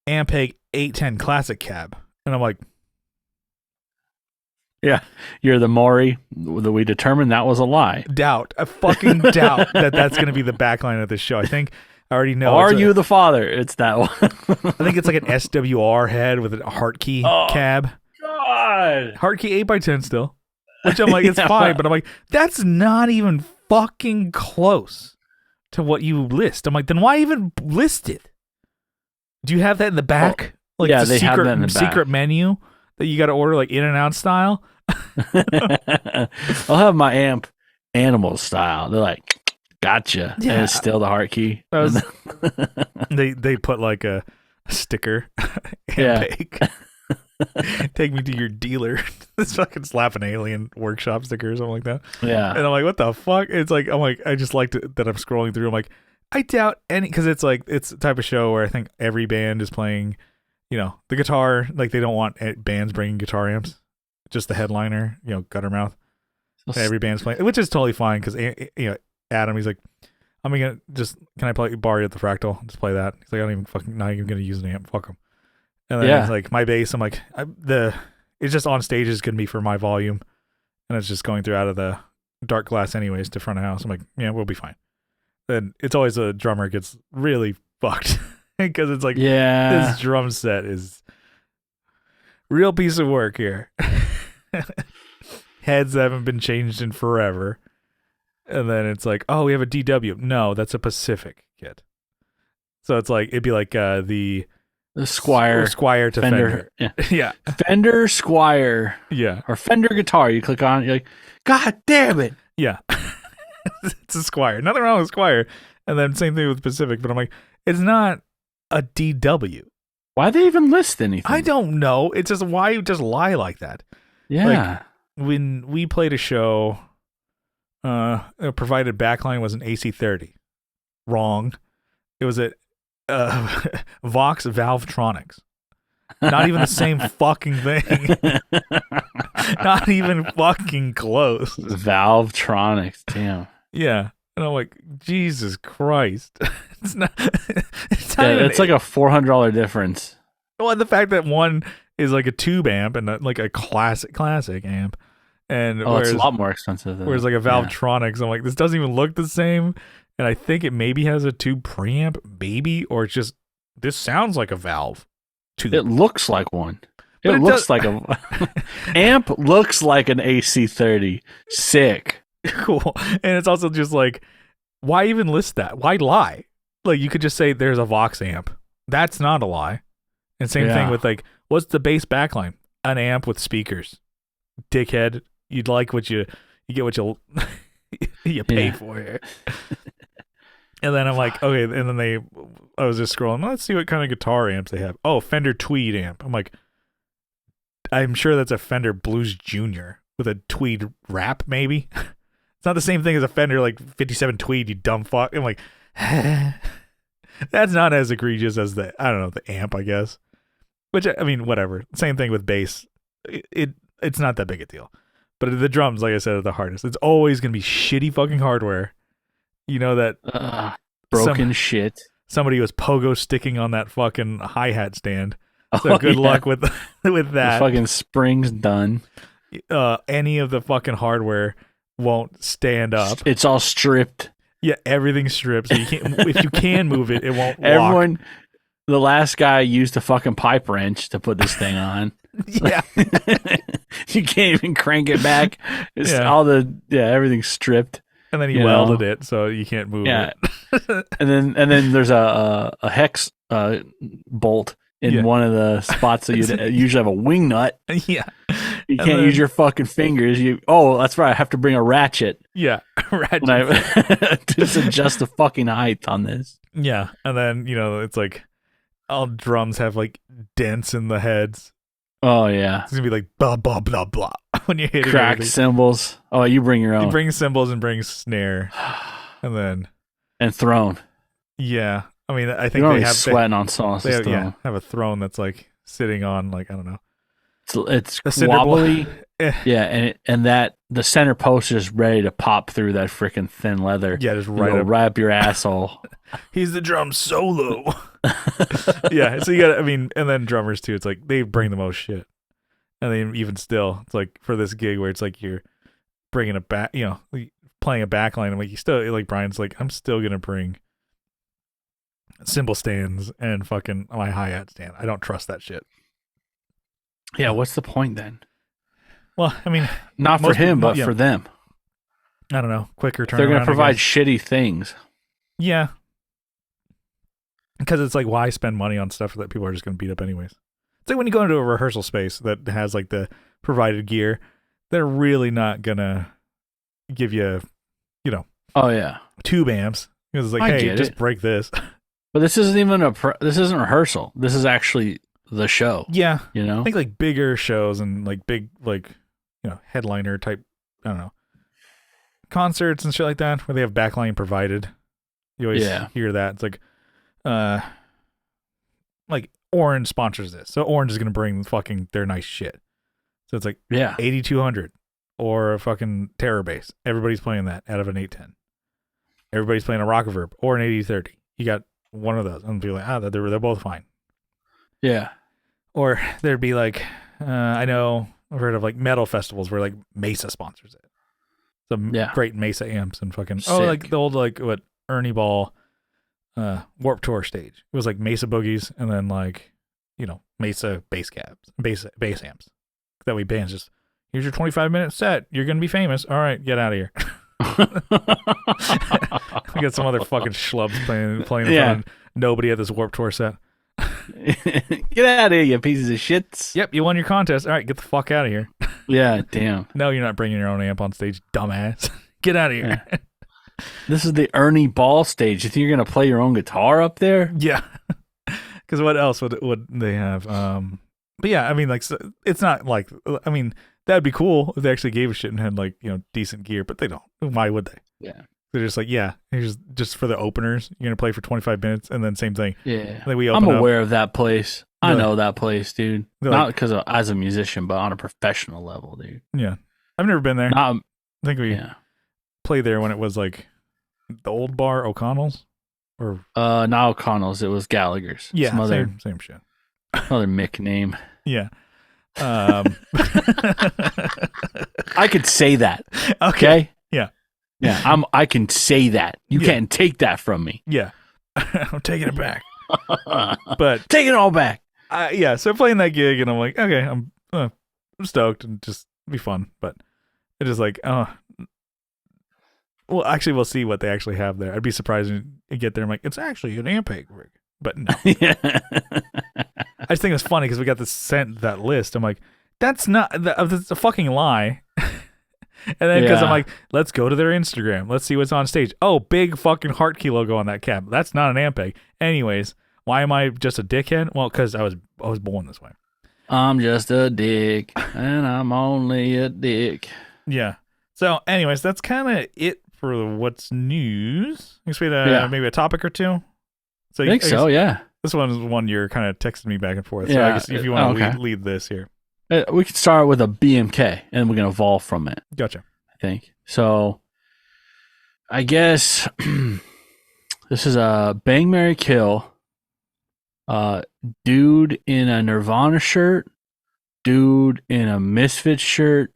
Ampeg 810 Classic Cab. And I'm like, yeah, you're the Maury that we determined that was a lie. I fucking doubt that that's going to be the backline of this show. I think I already know. Are you the father? It's that one. I think it's like an SWR head with a heart key cab. God. Heart key 8x10 still. Which I'm like, it's fine, but I'm like, that's not even fucking close to what you list. I'm like, then why even list it? Do you have that in the back? Like, yeah, they have that in the back. Secret menu that you got to order, like In-N-Out style. I'll have my amp animal style. They're like, gotcha. Yeah. And it's still the heart key. They put like a sticker. Take me to your dealer. This fucking slap an alien workshop sticker or something like that. Yeah. And I'm like, what the fuck? It's like, I'm like, I just liked it that I'm scrolling through. I'm like, I doubt any, because it's like, it's the type of show where I think every band is playing, you know, the guitar. Like, they don't want bands bringing guitar amps. Just the headliner, you know, Guttermouth. Every band's playing, which is totally fine because, you know, Adam, he's like, I'm gonna just, can I borrow you at the Fractal? Just play that. He's like, I don't even fucking, not even gonna use an amp. Fuck him. And then it's like my bass. I'm like, it's just on stage is gonna be for my volume, and it's just going through out of the dark glass anyways to front of house. I'm like, yeah, we'll be fine. Then it's always a drummer gets really fucked because it's like, this drum set is real piece of work here. Heads haven't been changed in forever. And then it's like, oh, we have a DW. No, that's a Pacific kit. So it's like, it'd be like the Squire to Fender. Yeah. Fender Squire. Yeah. Or Fender guitar. You click on it, you're like, God damn it. Yeah. It's a Squire. Nothing wrong with Squire. And then same thing with Pacific. But I'm like, it's not a DW. Why they even list anything? I don't know. It's just, why you just lie like that? Yeah. Like, when we played a show, provided backline was an AC30. Wrong. It was a Vox Valvetronics. Not even the same fucking thing. Not even fucking close. Valvetronics, damn. Yeah. And I'm like, Jesus Christ. It's not it's like a $400 difference. Well, the fact that one is like a tube amp and like a classic amp. And it's a lot more expensive than whereas like a Valvetronics, I'm like, this doesn't even look the same. And I think it maybe has a tube preamp, maybe, or it's just, this sounds like a valve tube. It looks like one. It looks like a amp looks like an AC30. Sick. Cool. And it's also just like, why even list that? Why lie? Like, you could just say there's a Vox amp. That's not a lie. And same thing with like, what's the bass backline? An amp with speakers. Dickhead. You'd like what you get what you pay for it. And then I'm like, okay, and then I was just scrolling, let's see what kind of guitar amps they have. Oh, Fender Tweed amp. I'm like, I'm sure that's a Fender Blues Junior with a Tweed wrap, maybe. It's not the same thing as a Fender like 57 Tweed, you dumb fuck. I'm like, that's not as egregious as the amp, I guess. Which, I mean, whatever. Same thing with bass. It's not that big a deal. But the drums, like I said, are the hardest. It's always going to be shitty fucking hardware. You know that broken shit. Somebody was pogo sticking on that fucking hi-hat stand. So good luck with that. The fucking spring's done. Any of the fucking hardware won't stand up. It's all stripped. Yeah, everything's stripped. So you can't. If you can move it, it won't walk. Everyone, the last guy used a fucking pipe wrench to put this thing on. Yeah. You can't even crank it back. It's everything's stripped. And then he welded it so you can't move it. and then there's a hex bolt in one of the spots that you usually have a wing nut. Yeah. You can't use your fucking fingers. That's right. I have to bring a ratchet. Yeah. Ratchet. To just adjust the fucking height on this. Yeah. And then, it's like all drums have like dents in the heads. Oh, yeah. It's going to be like blah, blah, blah, blah when you hit it. Cracked cymbals. Oh, you bring your own. You bring cymbals and bring snare. And then. And throne. Yeah. I mean, I think they have sweating on sauce. They have a throne that's like sitting on like, I don't know. It's wobbly. Yeah. And that the center post is ready to pop through that freaking thin leather. Yeah. Just right up your asshole. He's the drum solo. Yeah, so you got, and then drummers too. It's like they bring the most shit, and then even still, it's like for this gig where it's like you're bringing a back, playing a backline. I'm like, you still like Brian's like, I'm still gonna bring cymbal stands and fucking my hi-hat stand. I don't trust that shit. Yeah, what's the point then? Well, I mean, not for him, but for them. I don't know. Quicker turnaround. They're going to provide shitty things. Yeah. Because it's like, why spend money on stuff that people are just going to beat up anyways? It's like when you go into a rehearsal space that has like the provided gear, they're really not going to give you, oh yeah, tube amps. Because it's like, hey, just break this. But this isn't even this isn't rehearsal. This is actually the show. Yeah. I think like bigger shows and like big, like, headliner type, I don't know, concerts and shit like that where they have backline provided. You always hear that. It's like Orange sponsors this. So Orange is going to bring fucking their nice shit. So it's like 8200 or a fucking Terror Bass. Everybody's playing that out of an 810. Everybody's playing a Rock Reverb or an 8030. You got one of those. And be like, they're both fine. Yeah. Or there'd be like, I've heard of like metal festivals where like Mesa sponsors it. Some great Mesa amps and fucking like the old like what Ernie Ball Warped Tour stage. It was like Mesa boogies and then like Mesa bass amps. That way bands just, here's your 25-minute set. You're gonna be famous. All right, get out of here. We got some other fucking schlubs playing in front of nobody at this Warped Tour set. Get out of here, you pieces of shits. Yep, you won your contest. All right, get the fuck out of here. Yeah, damn. No, you're not bringing your own amp on stage, dumbass. Get out of here. Yeah. This is the Ernie Ball stage. You think you're going to play your own guitar up there? Yeah. Because what else would they have? But yeah, I mean, like, so it's not like, I mean, that'd be cool if they actually gave a shit and had like, decent gear, but they don't. Why would they? Yeah. They're just like, here's just for the openers. You're going to play for 25 minutes and then same thing. Yeah. Then I'm aware of that place. I know that place, dude. Not because as a musician, but on a professional level, dude. Yeah. I've never been there. I think we played there when it was like the old bar, O'Connell's? Or not O'Connell's. It was Gallagher's. Yeah, same shit. Another Mick name. Yeah. I could say that. Okay? Yeah. Yeah, I can say that. You can't take that from me. Yeah. I'm taking it back. But take it all back. So playing that gig and I'm like, okay, I'm stoked and just be fun. But it is like, well, actually, we'll see what they actually have there. I'd be surprised when you get there. I'm like, it's actually an Ampeg rig. But no. I just think it's funny because we got that list. I'm like, that's a fucking lie. And then because I'm like, let's go to their Instagram. Let's see what's on stage. Oh, big fucking heart key logo on that cap. That's not an Ampeg. Anyways, why am I just a dickhead? Well, because I was born this way. I'm just a dick, and I'm only a dick. Yeah. So, anyways, that's kind of it for what's news. I guess we had maybe a topic or two. So I think so, yeah. This one is one you're kind of texting me back and forth. So I guess if you want to lead this here. We could start with a BMK, and we can evolve from it. Gotcha. I think. So, I guess this is a Bang, Marry, Kill. Dude in a Nirvana shirt, dude in a Misfits shirt,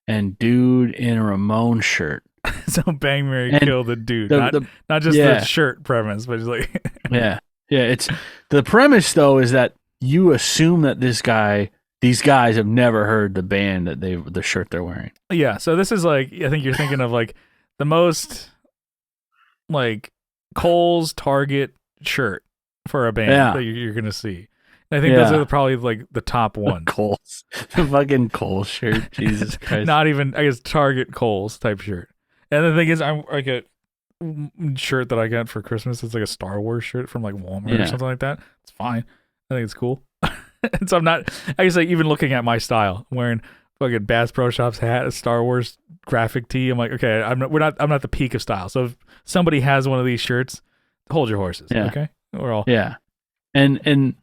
and dude in a Ramon shirt. So Bang, Marry, Kill the dude, not just the shirt premise, but just like yeah. It's the premise though is that you assume that these guys have never heard the band that the shirt they're wearing. Yeah, so this is like, I think you're thinking of like the most like Kohl's Target shirt for a band that you're gonna see. And I think those are probably like the top ones. Kohl's, the fucking Kohl's shirt. Jesus Christ. Not even, I guess, Target Kohl's type shirt. And the thing is, I get shirt that I got for Christmas. It's like a Star Wars shirt from like Walmart or something like that. It's fine. I think it's cool. And so I'm not, I guess, like even looking at my style, I'm wearing fucking Bass Pro Shops hat, a Star Wars graphic tee. I'm like, okay, I'm not the peak of style. So if somebody has one of these shirts, hold your horses. Yeah. Okay. We're all. Yeah. And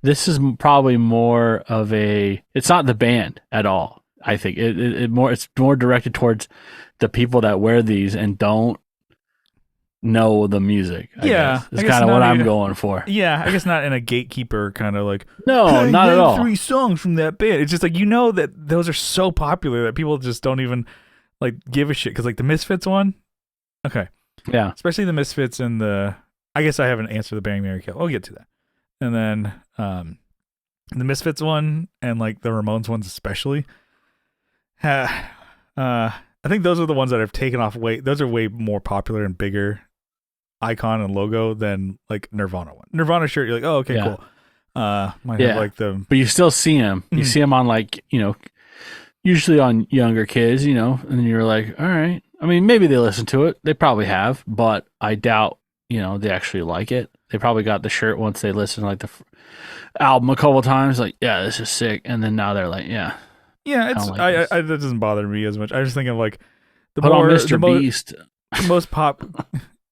this is probably more of it's not the band at all. I think it's more directed towards the people that wear these and don't know the music. I guess. It's kind of what I'm going for. Yeah, I guess not in a gatekeeper kind of like, no, hey, not at all. 3 songs from that band. It's just like, that those are so popular that people just don't even like give a shit. Because like the Misfits one, okay, yeah, especially the Misfits and the I guess I haven't answered the Bang Mary Kill. I'll get to that. And then the Misfits one and like the Ramones ones especially. I think those are the ones that have taken off way. Those are way more popular and bigger icon and logo than like Nirvana one. Nirvana shirt, you're like, oh, okay, cool. Might have like the, but you still see them. You see them on like, you know, usually on younger kids, you know, and you're like, all right. I mean, maybe they listen to it. They probably have, but I doubt, you know, they actually like it. They probably got the shirt once they listened to like the album a couple times, like, yeah, this is sick. And then now they're like, yeah. Yeah, it's I that doesn't bother me as much. I just think of like the Put more on Mr. Beast. The most pop.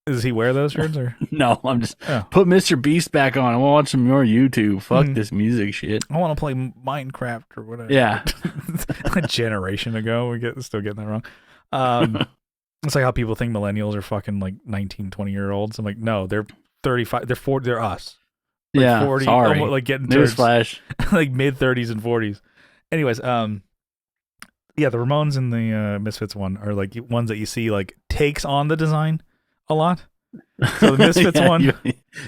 Does he wear those shirts or no? I'm just put Mr. Beast back on. I want to watch some more YouTube. Fuck this music shit. I want to play Minecraft or whatever. Yeah, a generation ago, still getting that wrong. It's like how people think millennials are fucking like 19, 20-year-olds. I'm like, no, they're 35. They're 40. They're us. Like 40. Sorry. Almost, like getting newsflash. Like mid 30s and 40s. Anyways, yeah, the Ramones and the Misfits one are like ones that you see like takes on the design a lot. So the Misfits one,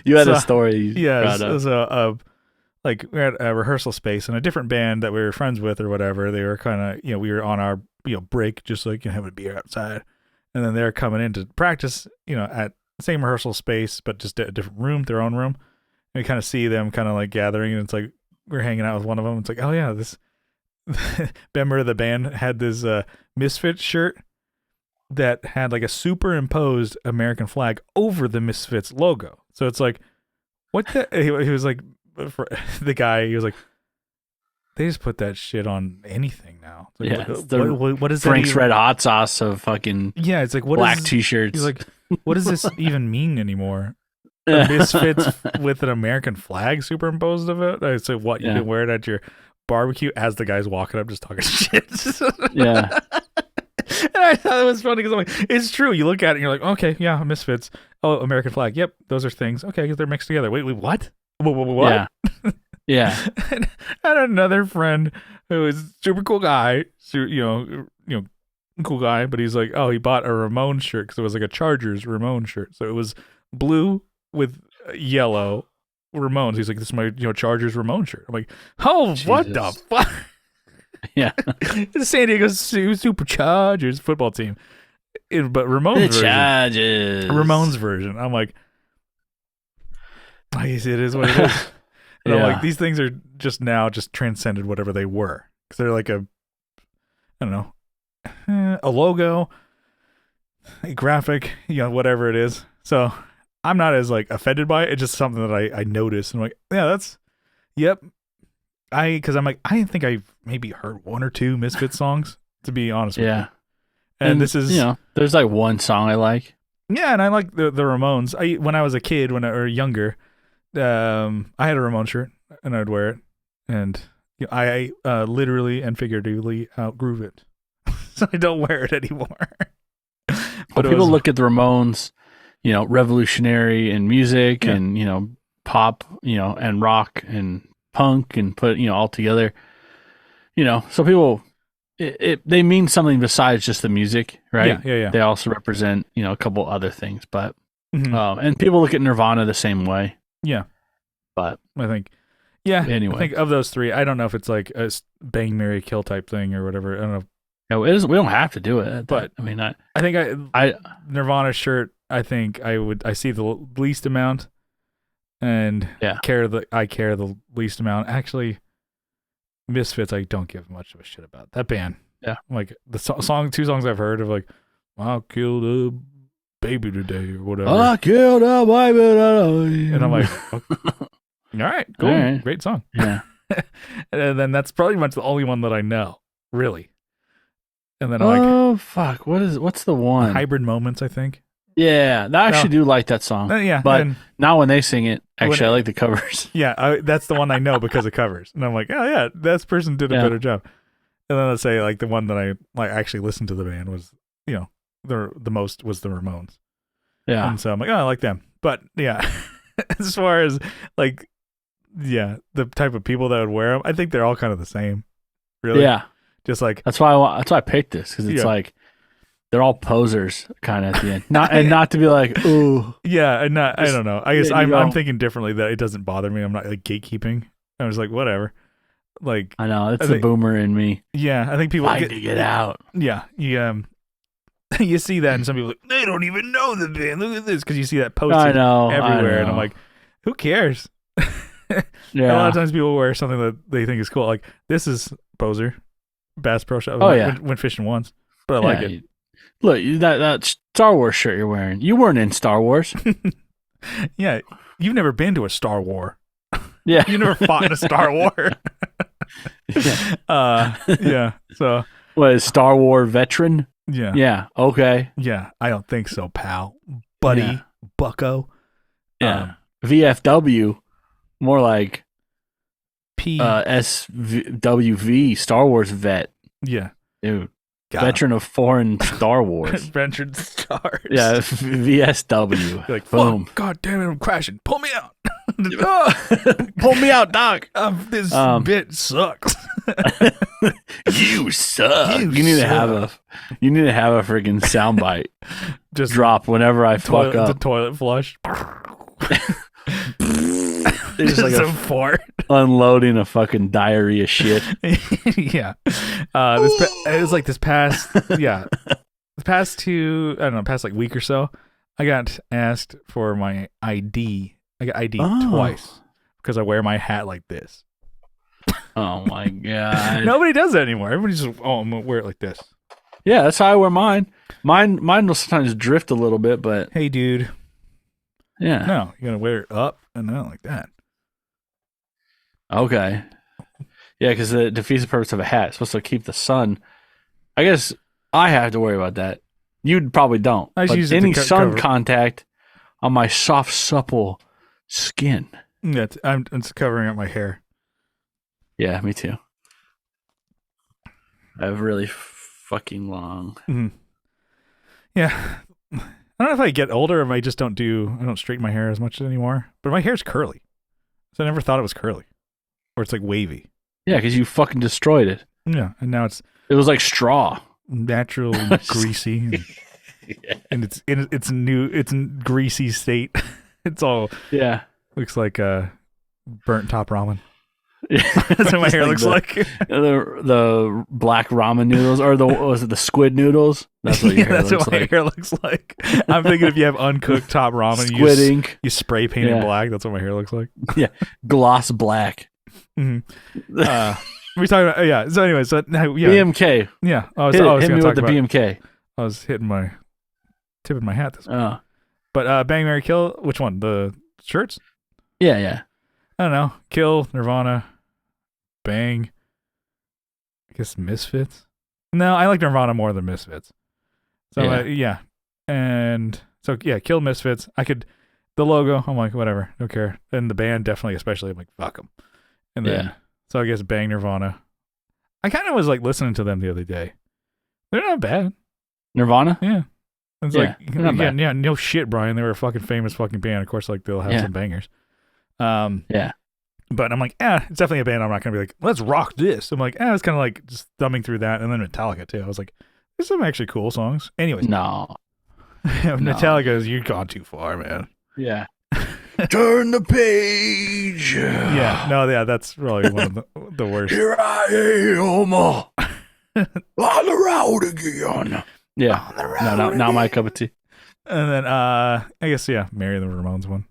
you had a story. Yeah, it was like we had a rehearsal space and a different band that we were friends with or whatever. They were kind of, you know, we were on our, you know, break, just like, you know, having a beer outside, and then they're coming in to practice, you know, at the same rehearsal space but just a different room, their own room. And we kind of see them kind of like gathering, and it's like we're hanging out with one of them. It's like, oh yeah, this member of the band had this Misfits shirt that had like a superimposed American flag over the Misfits logo. So it's like, what the? He was like, for the guy, he was like, they just put that shit on anything now. Like, yeah, what is Frank's that Red Hot Sauce of fucking it's like what black t-shirts. He's like, what does this even mean anymore? The Misfits with an American flag superimposed of it. I said, what, you can wear it at your barbecue as the guy's walking up just talking shit. Yeah. And I thought it was funny because I'm like, it's true. You look at it and you're like, okay, yeah, Misfits. Oh, American flag. Yep, those are things. Okay, because they're mixed together. Wait, what? What? Yeah. And I had another friend who is super cool guy, you know, cool guy, but he's like, oh, he bought a Ramones shirt because it was like a Chargers Ramones shirt. So it was blue with yellow Ramones. He's like, this is my, you know, Chargers Ramones shirt. I'm like, oh, Jesus. What the fuck? Yeah. The San Diego Superchargers football team. But Ramones version. Chargers. Ramones version. I'm like, I guess it is what it is. And I'm like, these things are just now just transcended whatever they were. Because they're like a, I don't know, a logo, a graphic, you know, whatever it is. So I'm not as like offended by it. It's just something that I noticed. And I'm like, yeah, that's, yep. Because I'm like, I think I've maybe heard one or two Misfits songs, to be honest with you. And this is, you know, there's like one song I like. Yeah, and I like the Ramones. When I was a kid, or younger, I had a Ramones shirt and I'd wear it, and you know, I literally and figuratively outgrew it, so I don't wear it anymore. But people look at the Ramones, you know, revolutionary in music and, you know, pop, you know, and rock and punk and put, you know, all together, you know, so people, they mean something besides just the music, right? Yeah. They also represent, you know, a couple other things, but, and people look at Nirvana the same way. Yeah. But I think, anyway, I think of those three, I don't know if it's like a Bang, Marry, Kill type thing or whatever. I don't know. No, it is. We don't have to do it, but I mean, I think I Nirvana shirt, I think I see the least amount. And I care the least amount. Actually, Misfits, I don't give much of a shit about that band. Yeah, like the two songs I've heard of, like I killed a baby today or whatever. I killed a baby today, and I'm like, okay. All right, cool, all right. Great song. Yeah, and then that's probably much the only one that I know, really. And then I'm like, fuck, what's the one? Hybrid Moments, I think. Yeah, I actually do like that song. But now when they sing it, actually, I like the covers. Yeah, that's the one I know because of covers, and I'm like, oh yeah, that person did a better job. And then let's say like the one that I like actually listened to the band was, you know, the most was the Ramones. Yeah, and so I'm like, oh, I like them. But yeah, as far as like, the type of people that would wear them, I think they're all kind of the same. Really. Yeah. Just like that's why I picked this because it's like they're all posers kind of at the end. Not to be like, ooh. Yeah, and I don't know. I guess I'm thinking differently that it doesn't bother me. I'm not like gatekeeping. I was like, whatever. Like I know it's the boomer in me. Yeah, I think people get out. Yeah, you see that, and some people are like, they don't even know the band. Look at this, because you see that posted everywhere, and I'm like, who cares? Yeah. A lot of times people wear something that they think is cool. Like this is poser, Bass Pro Shop. Went fishing once, but I like it. Look, that Star Wars shirt you're wearing. You weren't in Star Wars. Yeah, you've never been to a Star War. Yeah, you never fought in a Star War. Yeah. So what is Star War veteran? Yeah. Yeah. Okay. Yeah, I don't think so, pal, buddy, bucko. Yeah. VFW, more like SWV, Star Wars vet. Yeah, dude. Veteran of foreign Star Wars. Veteran stars. Yeah, VSW. You're like, boom. God damn it, I'm crashing. Pull me out. Pull me out, Doc. This bit sucks. You suck. You need to have a freaking soundbite. Just drop whenever I fuck up. The toilet flush. There's just like a fart. Unloading a fucking diarrhea shit. Yeah. It was like this past like week or so, I got asked for my ID. I got ID twice because I wear my hat like this. Oh my god. Nobody does that anymore. Everybody just I'm gonna wear it like this. Yeah, that's how I wear mine. Mine will sometimes drift a little bit, but hey dude. Yeah. No, you're gonna wear it up and not like that. Okay. Yeah, because it defeats the purpose of a hat. It's supposed to keep the sun. I guess I have to worry about that. You probably don't. I just use any sun contact on my soft, supple skin. Yeah, it's covering up my hair. Yeah, me too. I have really fucking long. Mm-hmm. Yeah. I don't know if I get older or if I just don't straighten my hair as much anymore. But my hair's curly. So I never thought it was curly. Or it's like wavy. Yeah, because you fucking destroyed it. Yeah, and now it was like straw. Natural greasy. And it's in its greasy state. It's all looks like burnt top ramen. Yeah. That's what my hair looks like. The black ramen noodles, or was it the squid noodles? That's what your hair looks like. Hair looks like. I'm thinking if you have uncooked top ramen, squid ink, you spray paint it black. That's what my hair looks like. Yeah, gloss black. Mm-hmm. We talking about So anyway, BMK. Yeah, hit me with the BMK. I was tipping my hat this week. But Bang, Marry, Kill. Which one? The shirts? Yeah. I don't know. Kill, Nirvana, Bang. I guess Misfits. No, I like Nirvana more than Misfits. So and so Kill, Misfits. The logo. I'm like, whatever, don't care. And the band, definitely, especially, I'm like, fuck them. And then so I guess Bang, Nirvana. I kind of was like listening to them the other day. They're not bad. Nirvana? Yeah. It's no shit, Brian. They were a fucking famous fucking band. Of course, like they'll have some bangers. But I'm like, it's definitely a band I'm not gonna be like, let's rock this. I'm like, it's kind of like just thumbing through that, and then Metallica too. I was like, there's some actually cool songs. Anyways, no. Metallica, you've gone too far, man. Yeah. Turn the page. That's really one of the worst. Here I am on the road again. Yeah, not my cup of tea. And then I guess Marry the Ramones one.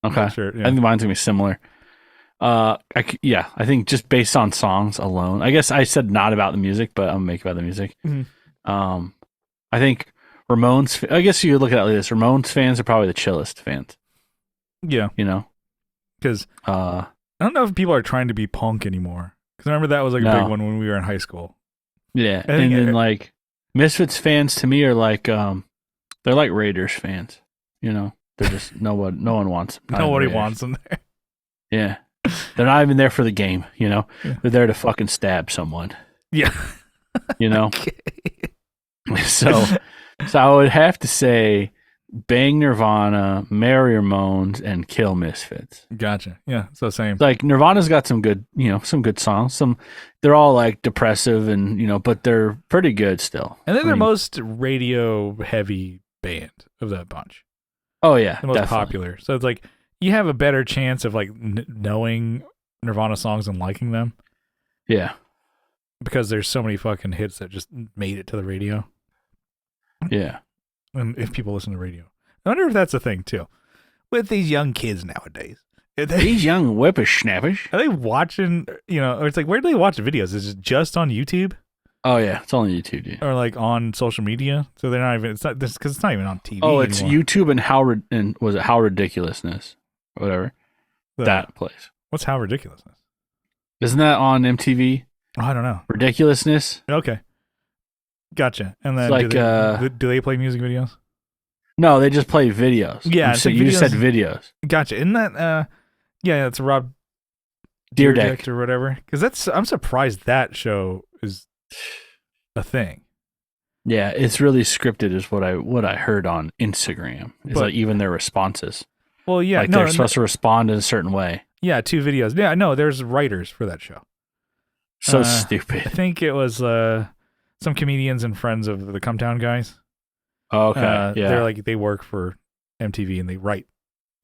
Okay, sure. Yeah. I think mine's gonna be similar. I think just based on songs alone. I guess I said not about the music, but I'm gonna make about the music. Mm-hmm. I think Ramones. I guess you could look at it like this: Ramones fans are probably the chillest fans. Yeah, because I don't know if people are trying to be punk anymore. Because I remember that was like a big one when we were in high school. Yeah, and then like Misfits fans to me are like they're like Raiders fans. They're just no one wants them. Nobody wants them there. Yeah, they're not even there for the game. They're there to fucking stab someone. Yeah, Okay. So I would have to say bang Nirvana, marry Ramones, and kill Misfits. Gotcha. Yeah, so same. Like Nirvana's got some good, some good songs. They're all like depressive and but they're pretty good still. And they're the most radio heavy band of that bunch. Oh yeah, the most popular. So it's like you have a better chance of like knowing Nirvana songs and liking them. Yeah, because there's so many fucking hits that just made it to the radio. Yeah, and if people listen to radio, I wonder if that's a thing too with these young kids nowadays. These young whippersnappers. Are they watching? Or it's like, where do they watch videos? Is it just on YouTube? Oh yeah, it's on YouTube, dude. Or like on social media. So they're not even. It's not this because it's not even on TV. Oh, it's anymore. YouTube and was it How Ridiculousness or whatever that place. What's How Ridiculousness? Isn't that on MTV? Oh, I don't know. Ridiculousness. Okay, gotcha. And then like, do they play music videos? No, they just play videos. Yeah, so you just said videos. Gotcha. Isn't that yeah, it's Rob Deerdeck or whatever. Because I'm surprised that show is a thing. Yeah, it's really scripted, is what I heard on Instagram. It's like even their responses. Well, yeah, like they're supposed to respond in a certain way. Yeah, 2 videos. Yeah, no, there's writers for that show. So stupid. I think it was some comedians and friends of the Come Town guys. Oh, okay, yeah. They're like, they work for MTV and they write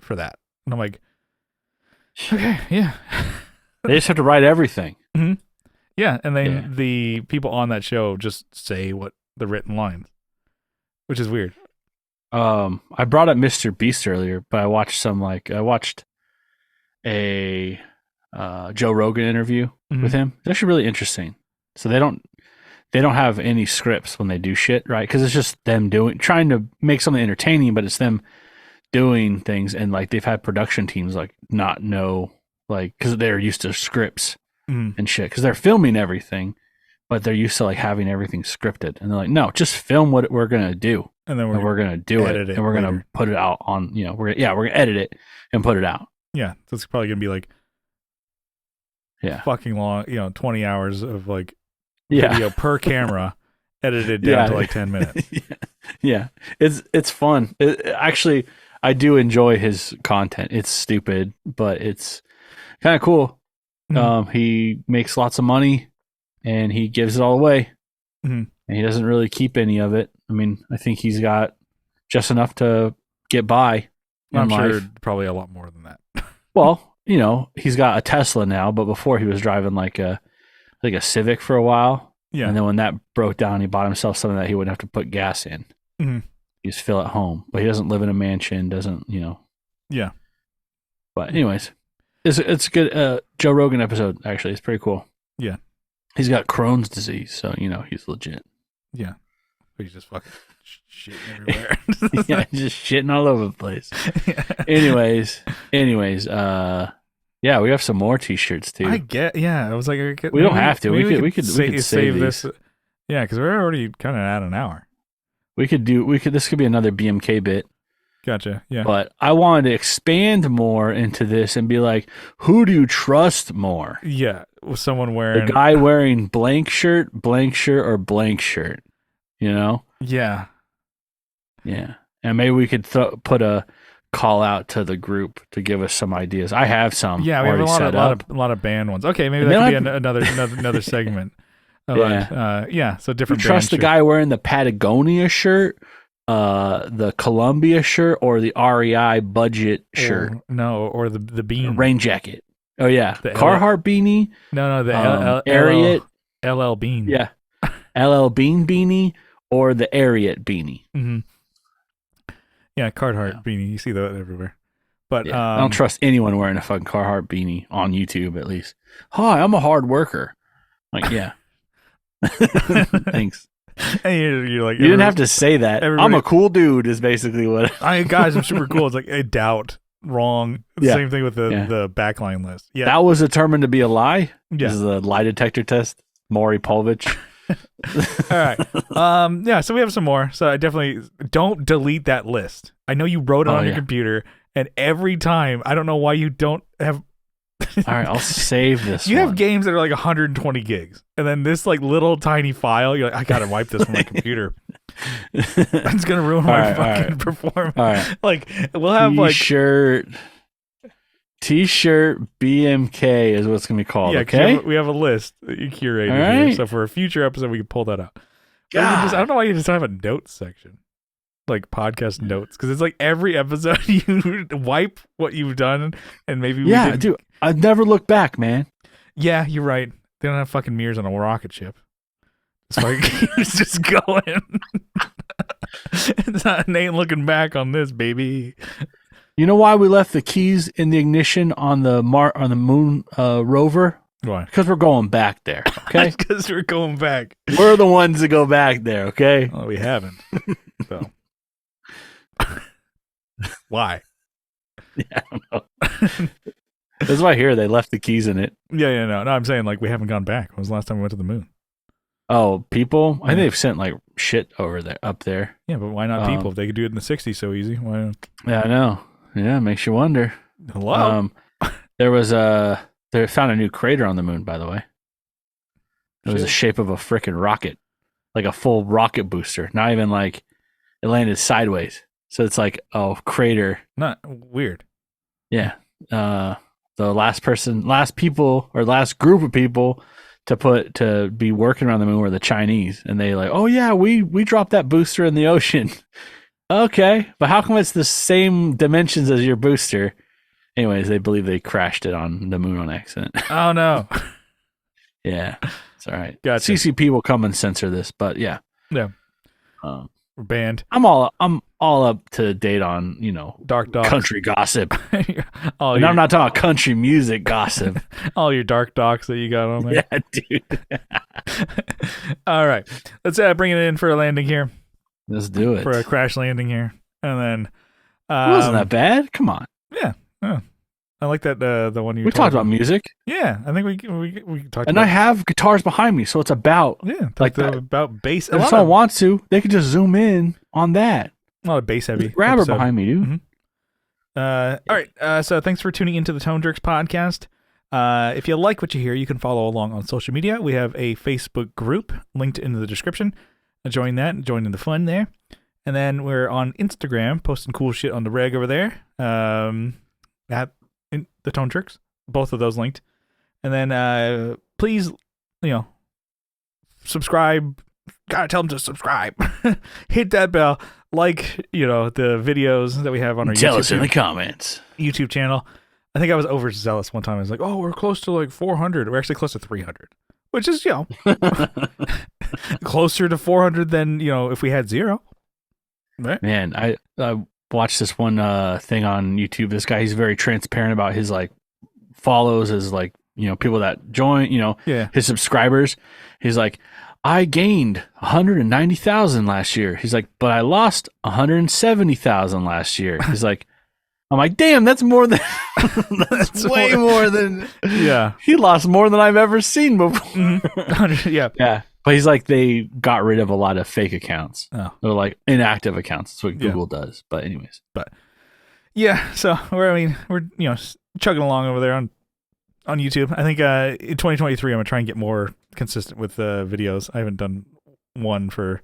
for that. And I'm like, okay, yeah. They just have to write everything. Mm-hmm. Yeah, and then the people on that show just say what the written lines, which is weird. I brought up Mr. Beast earlier, but I watched a Joe Rogan interview with him. It's actually really interesting. So they don't have any scripts when they do shit, right? Because it's just them trying to make something entertaining, but it's them doing things, and like they've had production teams like not know, like, because they're used to scripts and shit, because they're filming everything, but they're used to like having everything scripted, and they're like, no, just film what we're gonna do, and then we're gonna do it, and we're gonna put it out on, we're gonna edit it and put it out. Yeah, so it's probably gonna be like, fucking long, 20 hours of like video per camera, edited down to like 10 minutes. Yeah, it's fun. Actually, I do enjoy his content. It's stupid, but it's kind of cool. He makes lots of money, and he gives it all away, and he doesn't really keep any of it. I mean, I think he's got just enough to get by. I'm sure probably a lot more than that. Well, he's got a Tesla now, but before he was driving like a Civic for a while. Yeah. And then when that broke down, he bought himself something that he wouldn't have to put gas in. He just fill at home, but he doesn't live in a mansion. Doesn't. Yeah. But anyways, it's a good Joe Rogan episode. Actually, it's pretty cool. Yeah. He's got Crohn's disease, so he's legit. Yeah. He's just fucking shitting everywhere. Yeah, just shitting all over the place. Anyways, yeah, we have some more T-shirts too. I was like, we don't have to. We could save this. Yeah, because we're already kind of at an hour. This could be another BMK bit. Gotcha. Yeah. But I wanted to expand more into this and be like, who do you trust more? Yeah, someone wearing the guy wearing blank shirt, or blank shirt. Yeah. Yeah. And maybe we could put a call out to the group to give us some ideas. I have some. Yeah, we have a lot of band ones. Okay, maybe that could be another segment. So different. You trust the guy wearing the Patagonia shirt, the Columbia shirt, or the REI budget shirt? Or the bean rain jacket. Oh yeah, the Carhartt beanie. No, the Ariat LL Bean. Yeah, LL Bean beanie or the Ariat beanie. Mm-hmm. Yeah, Carhartt beanie. You see that everywhere. But I don't trust anyone wearing a fucking Carhartt beanie on YouTube, at least. Hi, I'm a hard worker. Like, yeah. Thanks. And you're like, you didn't have to say that. I'm a cool dude is basically what guys, I'm super cool. It's like a doubt. Wrong. Same thing with the backline list. Yeah. That was determined to be a lie. Yeah. This is a lie detector test. Maury Povich. All right. So we have some more. So I definitely don't delete that list. I know you wrote it on your computer, and every time, I don't know why you don't have. All right, I'll save this. You have games that are like 120 gigs, and then this like little tiny file. You're like, I gotta wipe this from my computer. That's gonna ruin my fucking performance. All right. Like we'll have T-shirt BMK is what's gonna be called. Okay. We have a list that you curated here. So for a future episode, we can pull that out. I don't know why you just don't have a notes section, like podcast notes, because it's like every episode you wipe what you've done and maybe dude. I've never looked back, man. Yeah, you're right. They don't have fucking mirrors on a rocket ship. It's like it's just going. It ain't looking back on this, baby. You know why we left the keys in the ignition on the moon rover? Why? Because we're going back there. Okay. Because we're going back. We're the ones that go back there. Okay. Well, we haven't. So why? Yeah, I don't know. That's why I hear they left the keys in it. Yeah, no. I'm saying like we haven't gone back. When was the last time we went to the moon? Oh, people? I think they've sent like shit up there. Yeah, but why not people? If they could do it in the 60s so easy, why not? Yeah, I know. Yeah, it makes you wonder. Hello? They found a new crater on the moon, by the way. It was the shape of a freaking rocket. Like a full rocket booster. Not even like it landed sideways. So it's like a crater. Not weird. Yeah. The last group of people to be working around the moon were the Chinese, and they like, oh yeah, we dropped that booster in the ocean. Okay, but how come it's the same dimensions as your booster? Anyways, they believe they crashed it on the moon on accident. Oh no. Yeah, it's all right. Gotcha. CCP will come and censor this, but yeah. We're banned. I'm all up to date on dark docs, country gossip. And I'm not talking about country music gossip. All your dark docs that you got on there. Yeah, dude. All right, let's bring it in for a landing here. Let's do it for a crash landing here, and then it wasn't that bad. Come on. Yeah. I like that the one you. We talked about music. Yeah, I think we talked. And I have guitars behind me, so it's about about bass. If someone wants to, they could just zoom in on that. A lot of bass heavy. Grabber behind me, dude. Mm-hmm. All right. So thanks for tuning into the Tone Jerks podcast. If you like what you hear, you can follow along on social media. We have a Facebook group linked in the description. Join that and join in the fun there. And then we're on Instagram, posting cool shit on the reg over there. At the Tone Jerks, both of those linked. And then please, subscribe. Gotta tell them to subscribe. Hit that bell. Like, the videos that we have on our Tell us in the comments. YouTube channel. I think I was overzealous one time. I was like, oh, we're close to like 400. We're actually close to 300. Which is, closer to 400 than, if we had 0. Right? Man, I watched this one thing on YouTube. This guy, he's very transparent about his like follows, his like, people that join, his subscribers. He's like, I gained 190,000 last year. He's like, but I lost 170,000 last year. He's like, I'm like, damn, that's more than that's way more than he lost more than I've ever seen before. Mm-hmm. Yeah. But he's like, they got rid of a lot of fake accounts. Oh. They're like inactive accounts. That's what Google does. But anyways. So we're chugging along over there on YouTube. I think in 2023 I'm gonna try and get more consistent with videos. I haven't done one for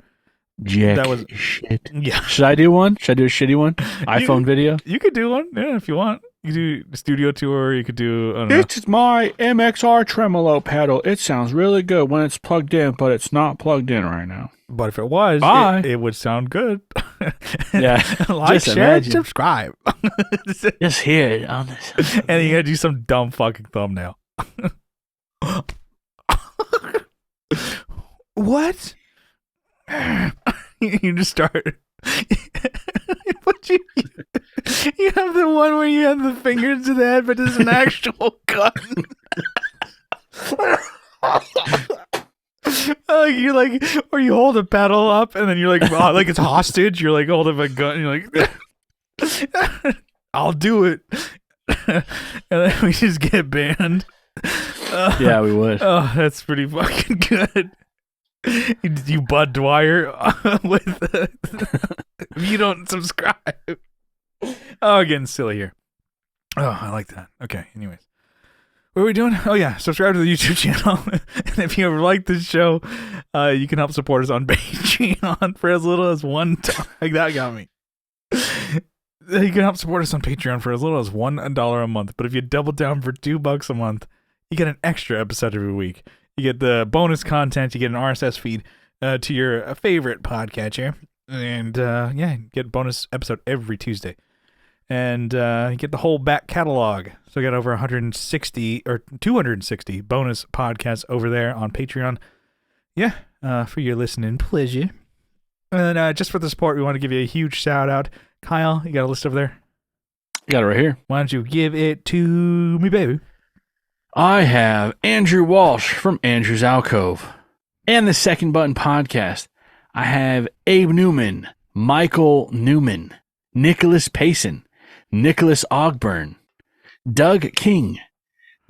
shit. Yeah. Should I do one? Should I do a shitty one? iPhone video? You could do one, if you want. You could do a studio tour. You could do. This is my MXR tremolo pedal. It sounds really good when it's plugged in, but it's not plugged in right now. But if it was, it would sound good. Yeah. Like, share, subscribe. Just hear it on this. And you gotta do some dumb fucking thumbnail. What? You just start. You have the one where you have the fingers to the head, but there's an actual gun. You like, or you hold a pedal up and then you're like, like it's hostage. You're like holding a gun. And you're like, I'll do it. And then we just get banned. Yeah, we would. Oh, that's pretty fucking good. You Bud Dwyer with if you don't subscribe. Oh, getting silly here. Oh, I like that. Okay, anyways. What are we doing? Oh, yeah. Subscribe to the YouTube channel. And if you ever like this show, you can help support us on Patreon for as little as $1. Like, that got me. You can help support us on Patreon for as little as $1 a month. But if you double down for $2 a month, you get an extra episode every week. You get the bonus content. You get an RSS feed to your favorite podcatcher. And, get a bonus episode every Tuesday. And you get the whole back catalog. So we got over 160 or 260 bonus podcasts over there on Patreon. Yeah, for your listening pleasure. And just for the support, we want to give you a huge shout out. Kyle, you got a list over there? Got it right here. Why don't you give it to me, baby? I have Andrew Walsh from Andrew's Alcove and the Second Button Podcast. I have Abe Newman, Michael Newman, Nicholas Payson, Nicholas Ogburn, Doug King,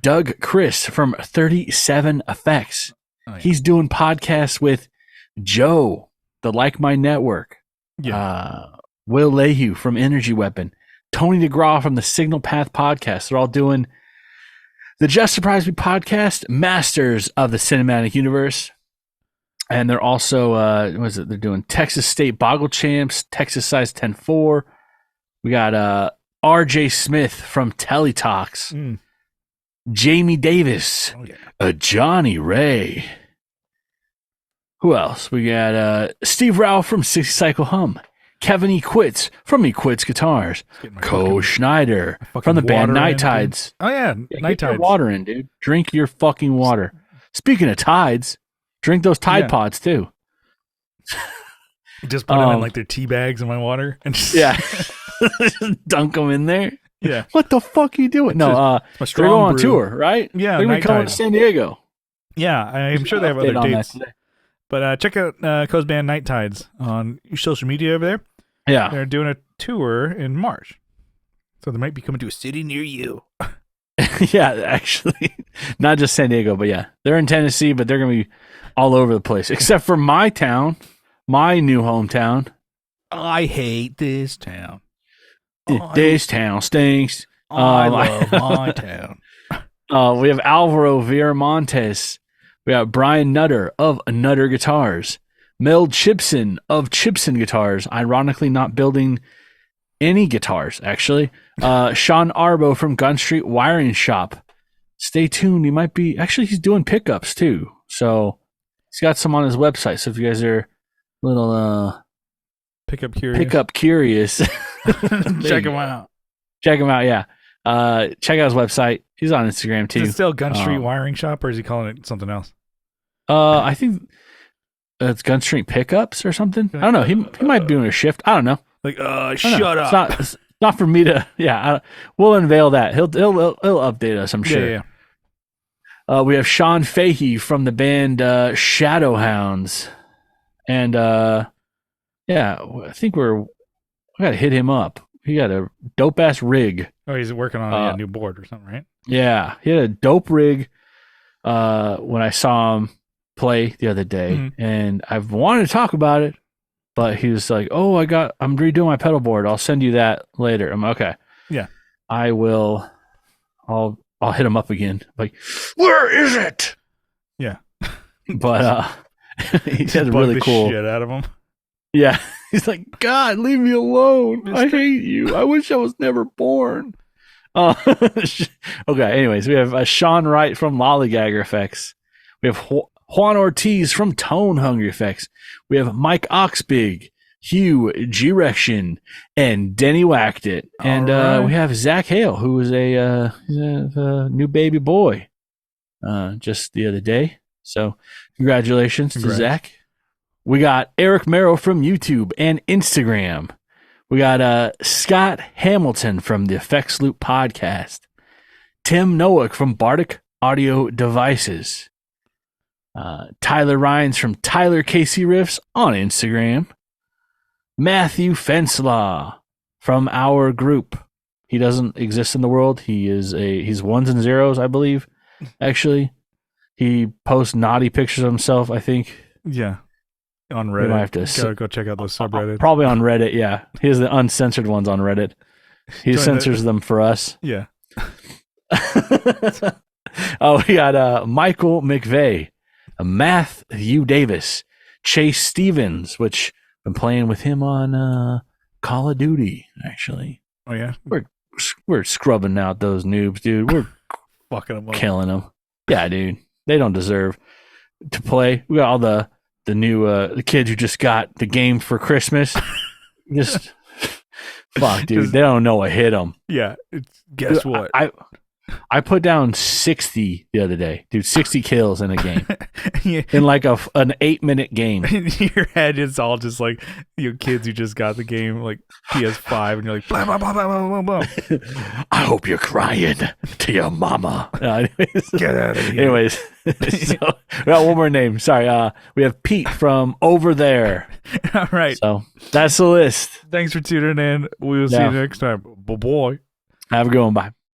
Doug Chris from 37 Effects. Oh, yeah. He's doing podcasts with Joe, the Like My Network, Will Lehue from Energy Weapon, Tony DeGraw from the Signal Path Podcast. They're all doing the Just Surprise Me podcast, Masters of the Cinematic Universe. And they're also, they're doing Texas State Boggle Champs, Texas Size 10-4. We got RJ Smith from Teletalks, Jamie Davis, Johnny Ray. Who else? We got Steve Rao from 60 Cycle Hum, Kevin E. Quits from E. Quits Guitars, Co Schneider from the band Night Tides. Oh, yeah, Night Tides. Get your water in, dude. Drink your fucking water. Speaking of tides, drink those Tide Pods, too. Just put them in like their tea bags in my water. And just dunk them in there. Yeah. What the fuck are you doing? No, they're going on tour, right? Yeah. They're going to come to San Diego. Yeah, I'm sure they have other dates. But check out Co's band Night Tides on social media over there. Yeah. They're doing a tour in March. So they might be coming to a city near you. Yeah, actually. Not just San Diego, but yeah. They're in Tennessee, but they're going to be all over the place. Except for my town, my new hometown. I hate this town. This town stinks. I love my town. We have Alvaro Viramontes. We have Brian Nutter of Nutter Guitars. Mel Chipson of Chipson Guitars. Ironically, not building any guitars, actually. Sean Arbo from Gun Street Wiring Shop. Stay tuned. He might be... Actually, he's doing pickups, too. So, he's got some on his website. So, if you guys are a little... Pickup curious. Check him out. Check him out, yeah. Check out his website. He's on Instagram, too. Is it still Gun Street Wiring Shop, or is he calling it something else? I think it's Gun Street Pickups or something. I don't know. He might be doing a shift. I don't know. Like, shut up. It's not for me to... Yeah, we'll unveil that. He'll update us, I'm sure. Yeah. We have Sean Fahey from the band Shadowhounds. And, I think we got to hit him up. He got a dope-ass rig. Oh, he's working on a new board or something, right? Yeah, he had a dope rig when I saw him play the other day, and I've wanted to talk about it, but he was like, "Oh, I'm redoing my pedal board. I'll send you that later." I'm like, okay. Yeah, I will. I'll hit him up again. Like, where is it? Yeah, but he had a really cool shit out of him. Yeah, he's like, God, leave me alone. I hate you. I wish I was never born. Okay, anyways, we have Sean Wright from Lollygagger Effects. We have Juan Ortiz from Tone Hungry Effects. We have Mike Oxbig, Hugh G-Rection, and Denny Whacked It. And we have Zach Hale, who is a new baby boy just the other day. So congratulations to Zach. We got Eric Merrow from YouTube and Instagram. We got Scott Hamilton from the Effects Loop podcast. Tim Noack from Bardic Audio Devices. Tyler Rhines from Tyler KC Riffs on Instagram. Matthew Fenslaw from our group. He doesn't exist in the world. He's ones and zeros, I believe. Actually, he posts naughty pictures of himself, I think. Yeah. On Reddit. We might have to gotta go check out those subreddits. Probably on Reddit, yeah. He has the uncensored ones on Reddit. He censors them for us. Yeah. Oh, we got Michael McVeigh, Matthew Davis, Chase Stevens, which I've been playing with him on Call of Duty, actually. Oh, yeah? We're scrubbing out those noobs, dude. We're fucking them up. Killing them. Yeah, dude. They don't deserve to play. We got all the new the kids who just got the game for Christmas. Just fuck, dude. They don't know what hit them. Yeah. Guess what? I put down 60 the other day, dude. 60 kills in a game, in like an 8-minute game. In your head, it's all just like your kids who just got the game, like PS5, and you're like, blah blah blah blah blah blah. I hope you're crying to your mama. Get out of here. Anyways, so, we got one more name. Sorry, we have Pete from over there. All right. So that's the list. Thanks for tuning in. We will see you next time. Bye bye. Have a good one. Bye.